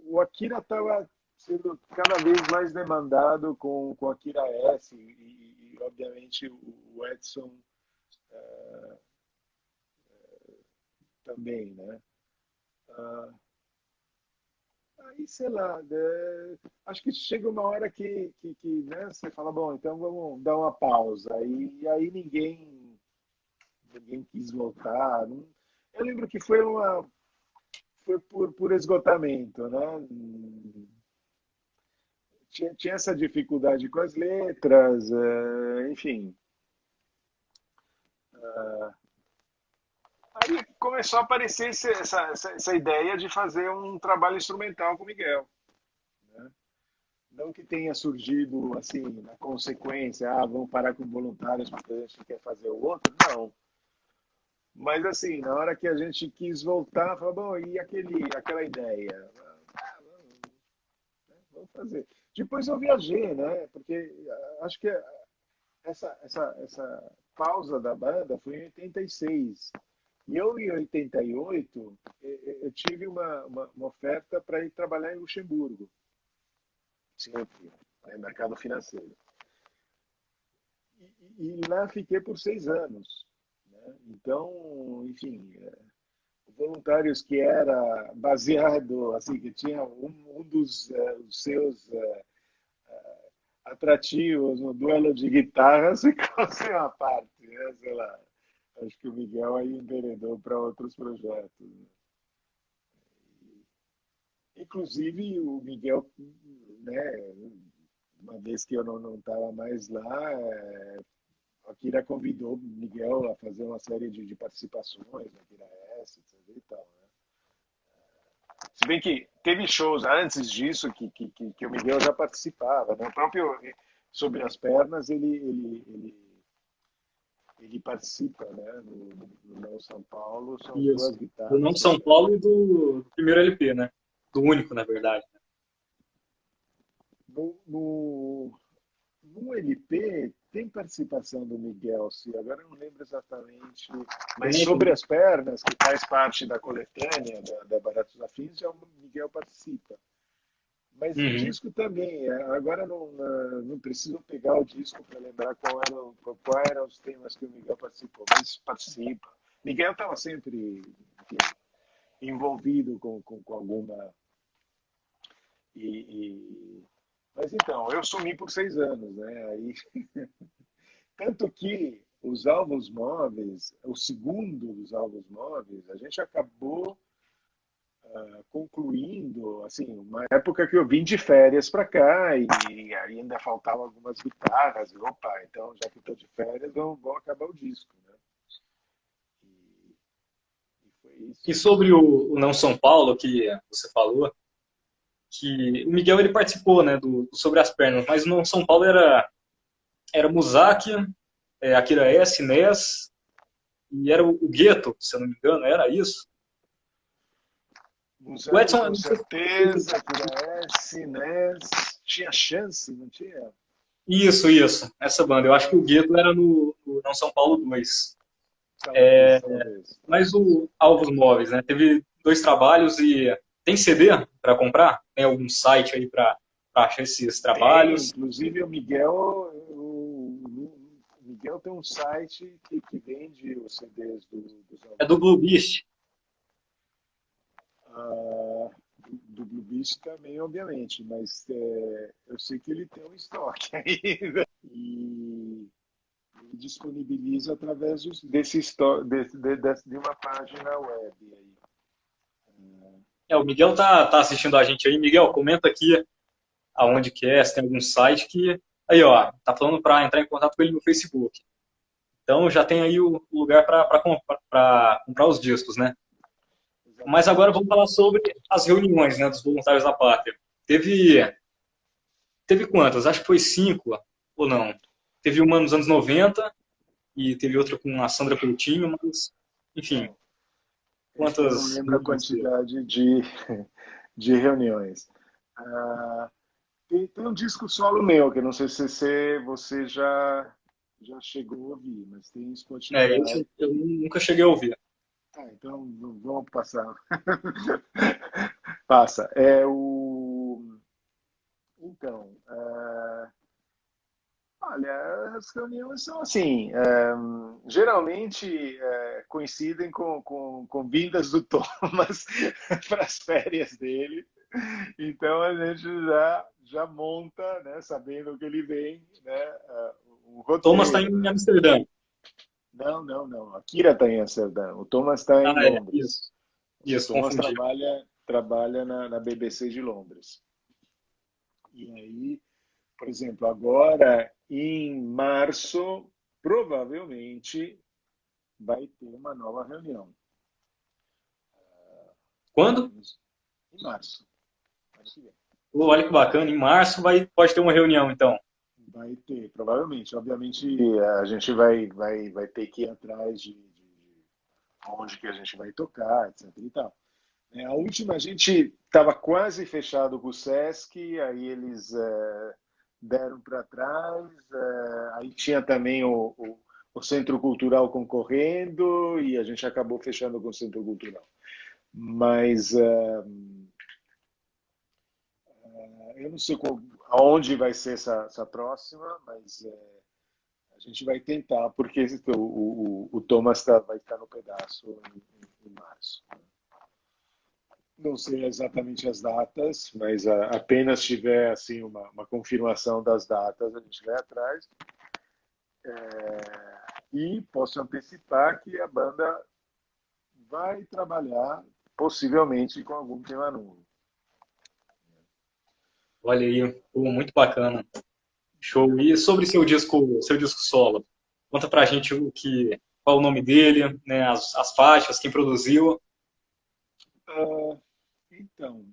o Akira estava sendo cada vez mais demandado com Akira S obviamente, o Edson uh, também, né? Uh, Aí, sei lá, acho que chega uma hora que né, você fala, bom, então vamos dar uma pausa. E aí ninguém quis voltar. Eu lembro que foi por esgotamento, né? Tinha essa dificuldade com as letras, enfim. Aí começou a aparecer essa ideia de fazer um trabalho instrumental com o Miguel. Né? Não que tenha surgido assim, na consequência, vamos parar com voluntários porque a gente quer fazer o outro. Não. Mas assim, na hora que a gente quis voltar, falou, bom, e aquela ideia? Vamos fazer. Depois eu viajei, né? Porque acho que essa pausa da banda foi em 86. E eu, em 88, eu tive uma oferta para ir trabalhar em Luxemburgo, sempre, no mercado financeiro. E lá fiquei por 6 anos. Né? Então, enfim, voluntários que era baseado, assim, que tinha um dos seus atrativos no duelo de guitarras ficou sem uma parte, né? Sei lá. Acho que o Miguel aí enveredou para outros projetos. Né? Inclusive, o Miguel, né, uma vez que eu não estava mais lá, a Kira convidou o Miguel a fazer uma série de participações na Kira S, etc. E tal, né? Se bem que teve shows antes disso que o Miguel já participava. Né? O próprio Sobre as Pernas, ele participa, né? No Não São Paulo, são Isso. duas Do Não guitarras de que São ele... Paulo e do primeiro LP, né? Do único, na verdade. No, no, no LP tem participação do Miguel, se agora eu não lembro exatamente, mas Sobre as Pernas, que faz parte da coletânea da Baratos Afins, já o Miguel participa. Mas o Uhum. disco também, agora não preciso pegar o disco para lembrar qual eram os temas que o Miguel participou, mas participa. Miguel estava sempre, enfim, envolvido com alguma. Mas então, eu sumi por 6 anos, né? Aí, tanto que os álbuns móveis, o segundo dos álbuns móveis, a gente acabou concluindo, assim, uma época que eu vim de férias para cá e ainda faltavam algumas guitarras. E, opa, então já que estou de férias, vamos acabar o disco, né? E foi E isso. sobre o Não São Paulo, que você falou, que o Miguel ele participou, né, do Sobre as Pernas, mas o Não São Paulo era Muzak, Akira S, Ness, e era o Gueto, se eu não me engano, era isso? O Muzak Edson, com não sei certeza, se... Akira S, Ness, tinha chance, não tinha? Isso, essa banda. Eu acho que o Gueto era no Não São Paulo 2. Mas Talvez. o Alvos Móveis, né? Teve 2 trabalhos e tem CD para comprar? Tem algum site aí para achar esses Tem, trabalhos? inclusive o Miguel tem um site que vende os CDs dos É do álbuns Blue móveis. Beast. Ah, do Blue Beast também, obviamente, mas eu sei que ele tem um estoque ainda e ele disponibiliza através de uma página web aí. O Miguel tá assistindo a gente aí. Miguel, comenta aqui aonde que é, se tem algum site que... Aí, ó, tá falando para entrar em contato com ele no Facebook. Então já tem aí o lugar para comprar os discos, né? Mas agora Exatamente. vamos falar sobre as reuniões, né, dos voluntários da pátria. Teve quantas? Acho que foi 5, ou não? Teve uma nos anos 90 e teve outra com a Sandra Coutinho, mas, enfim, Bom, eu não quantas lembro a reuniões teve? quantidade de reuniões. Ah, tem um disco solo meu, que eu não sei se você já chegou a ouvir, mas tem Spotify. Esse eu nunca cheguei a ouvir. Então vamos passar. Passa. Então, Olha, as reuniões são assim, geralmente coincidem com vindas do Thomas para as férias dele. Então a gente já monta, né, sabendo que ele vem, né, um Thomas está roteiro, em né? Amsterdã. Não, não, não. A Kira está em Amsterdã. O Thomas está Ah, em é, Londres. O isso, Thomas confundi. trabalha na BBC de Londres. E aí, por exemplo, agora em março, provavelmente vai ter uma nova reunião. Quando? Em março. Ano que vem. Pô, olha que bacana, em março pode ter uma reunião, então. Vai ter, provavelmente. Obviamente, a gente vai ter que ir atrás de onde que a gente vai tocar, etc. E tal. A última, a gente estava quase fechado com o Sesc, aí eles deram para trás, aí tinha também o Centro Cultural concorrendo, e a gente acabou fechando com o Centro Cultural. Mas eu não sei aonde vai ser essa próxima, mas a gente vai tentar, porque o Thomas vai estar no pedaço em março. Não sei exatamente as datas, mas apenas tiver assim uma confirmação das datas, a gente vai atrás. E posso antecipar que a banda vai trabalhar possivelmente com algum tema novo. Olha aí, pô, muito bacana. Show. E sobre seu disco solo? Conta pra gente qual o nome dele, né, as faixas, quem produziu. Então,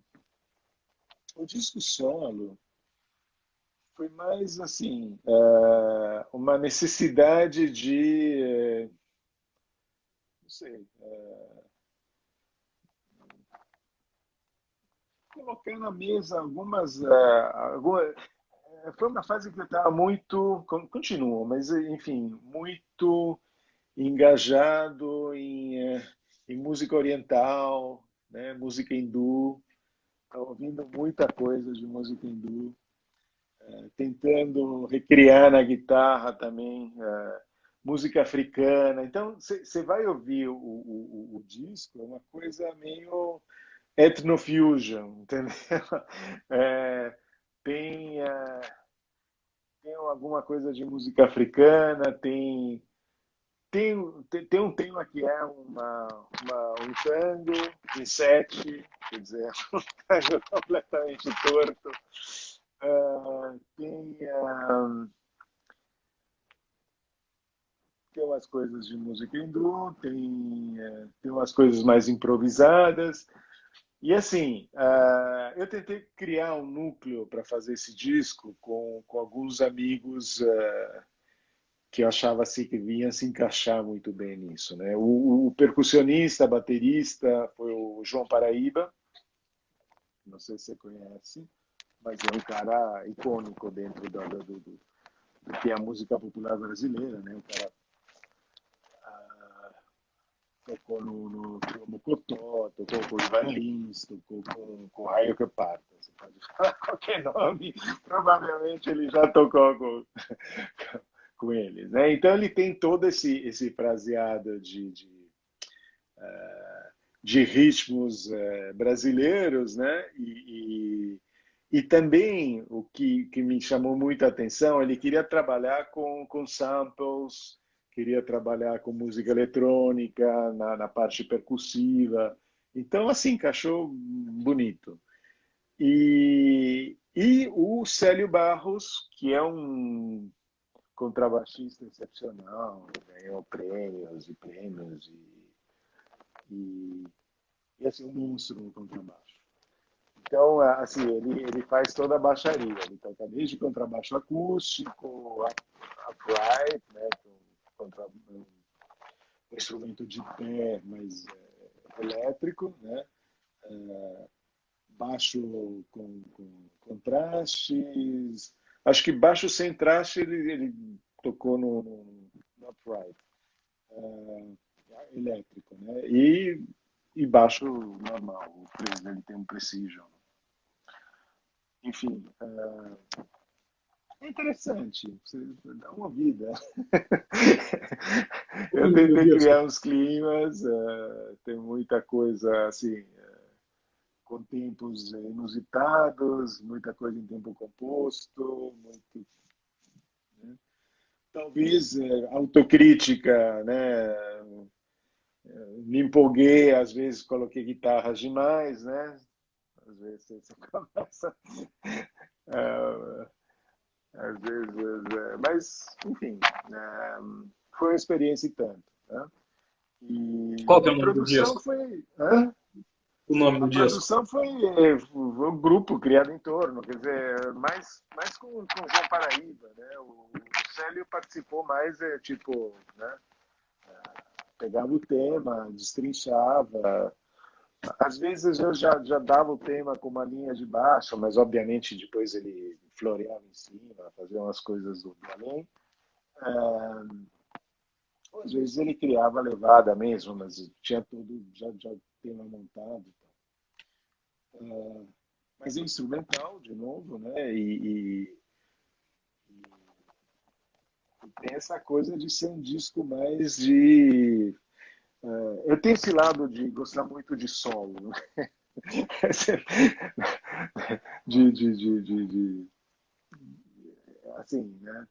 o disco solo foi mais assim uma necessidade de, não sei, colocar na mesa foi uma fase que eu estava muito, continua, mas enfim, muito engajado em música oriental, né, música hindu, estava ouvindo muita coisa de música hindu, tentando recriar na guitarra também música africana. Então, você vai ouvir o disco, é uma coisa meio ethnofusion, entendeu? É, tem, tem alguma coisa de música africana, tem um tema que é um tango em sete, quer dizer, um tango completamente torto. Tem umas coisas de música hindu, tem umas coisas mais improvisadas. E assim, eu tentei criar um núcleo para fazer esse disco com alguns amigos que eu achava assim que vinha se encaixar muito bem nisso, né? O percussionista, baterista foi o João Paraíba, não sei se você conhece, mas é um cara icônico dentro do que é a música popular brasileira, né? O cara tocou no Mocotó, tocou com os Violins, tocou com o Raio que Parta. Você pode falar qualquer nome, provavelmente ele já tocou com eles. Né? Então ele tem todo esse fraseado de ritmos brasileiros, né? E também o que me chamou muita atenção, ele queria trabalhar com samples, queria trabalhar com música eletrônica, na parte percussiva. Então, assim, encaixou bonito. E o Célio Barros, que é um contrabaixista excepcional, ganhou prêmios e prêmios, e, e assim, um monstro no contrabaixo. Então, assim, ele faz toda a baixaria. Ele toca desde contrabaixo acústico, upright, né, um instrumento de pé, mas elétrico, né, baixo com contrastes. Acho que baixo sem traste ele tocou no upright, elétrico, né, e baixo normal. Ele tem um precision. Enfim, É interessante, você dá uma vida. Eu Meu tentei Deus. criar uns climas, tem muita coisa assim, com tempos inusitados, muita coisa em tempo composto, muito, né? Talvez autocrítica, né? Me empolguei, às vezes coloquei guitarras demais, né? Às vezes você começa, eh, às vezes, mas enfim, foi uma experiência e tanto, né? Qual que E é a o nome do produção disco? foi, hã? O nome A do disco? produção foi um grupo criado em torno, quer dizer, mais com o João Paraíba, né? O Célio participou mais, tipo, né? Pegava o tema, destrinchava. Às vezes eu já dava o tema com uma linha de baixo, mas obviamente depois ele floreava em cima, fazia umas coisas do além. Às vezes ele criava a levada mesmo, mas tinha tudo já tema montado. Mas é instrumental, de novo, né? E tem essa coisa de ser um disco mais de. Eu tenho esse lado de gostar muito de solo, né? de assim, né?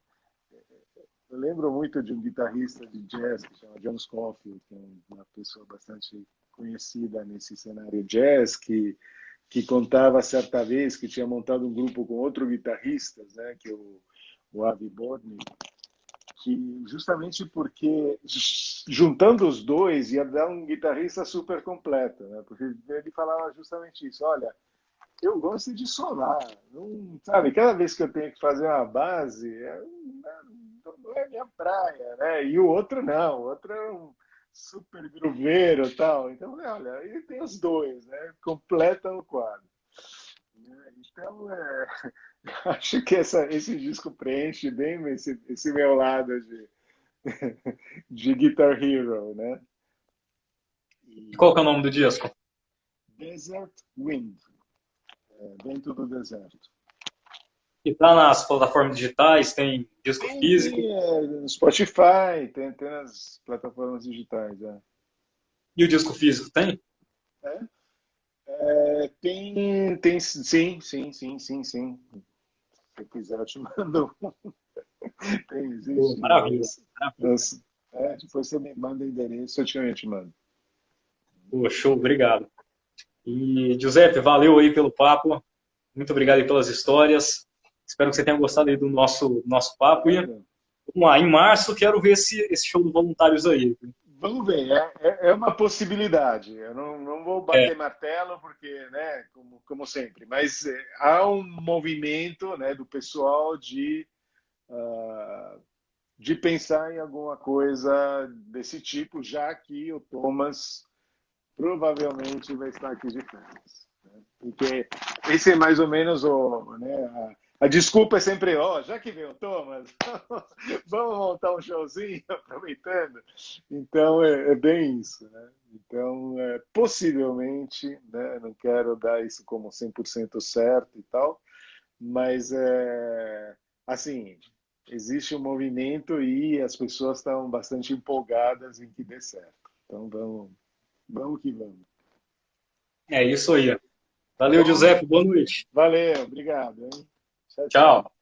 Eu lembro muito de um guitarrista de jazz que chama John Scofield, que é uma pessoa bastante conhecida nesse cenário jazz, que contava certa vez que tinha montado um grupo com outro guitarristas, né, que é o Avi Bodny, que justamente porque juntando os dois ia dar um guitarrista super completo, né, porque ele falava justamente isso, olha, eu gosto de solar, não, sabe, cada vez que eu tenho que fazer uma base, não é minha praia, né, e o outro não, o outro é um super grooveiro e tal, então, olha, ele tem os dois, né, completam o quadro. Então, acho que esse disco preenche bem esse meu lado de Guitar Hero, né? E qual que é o E nome do disco? Desert Wind, Vento do Deserto. E tá nas plataformas digitais, tem disco Tem físico. no Spotify, tem nas plataformas digitais. E o disco físico tem? É? Tem, sim, sim, sim, sim, sim. Se quiser, eu te mando. Tem, Pô, existe. maravilha. Maravilha. Depois você me manda o endereço, eu te mando. Pô, show, obrigado. E, Giuseppe, valeu aí pelo papo. Muito obrigado aí pelas histórias. Espero que você tenha gostado aí do nosso papo. E Nada. vamos lá, em março quero ver esse show do Voluntários aí. Vamos ver, é uma possibilidade. Eu não vou É, bater martelo, porque, né, como sempre, mas há um movimento, né, do pessoal de pensar em alguma coisa desse tipo, já que o Thomas provavelmente vai estar aqui de férias, né? Porque esse é mais ou menos né, a desculpa é sempre, ó, já que veio o Thomas, vamos montar um showzinho aproveitando. Então é bem isso, né? Então, possivelmente, né, não quero dar isso como 100% certo e tal, mas assim, existe um movimento e as pessoas estão bastante empolgadas em que dê certo. Então vamos que vamos. é isso aí. Tá Valeu, bom? Giuseppe. Boa noite. Valeu, obrigado, hein? Tchau, tchau. Tchau.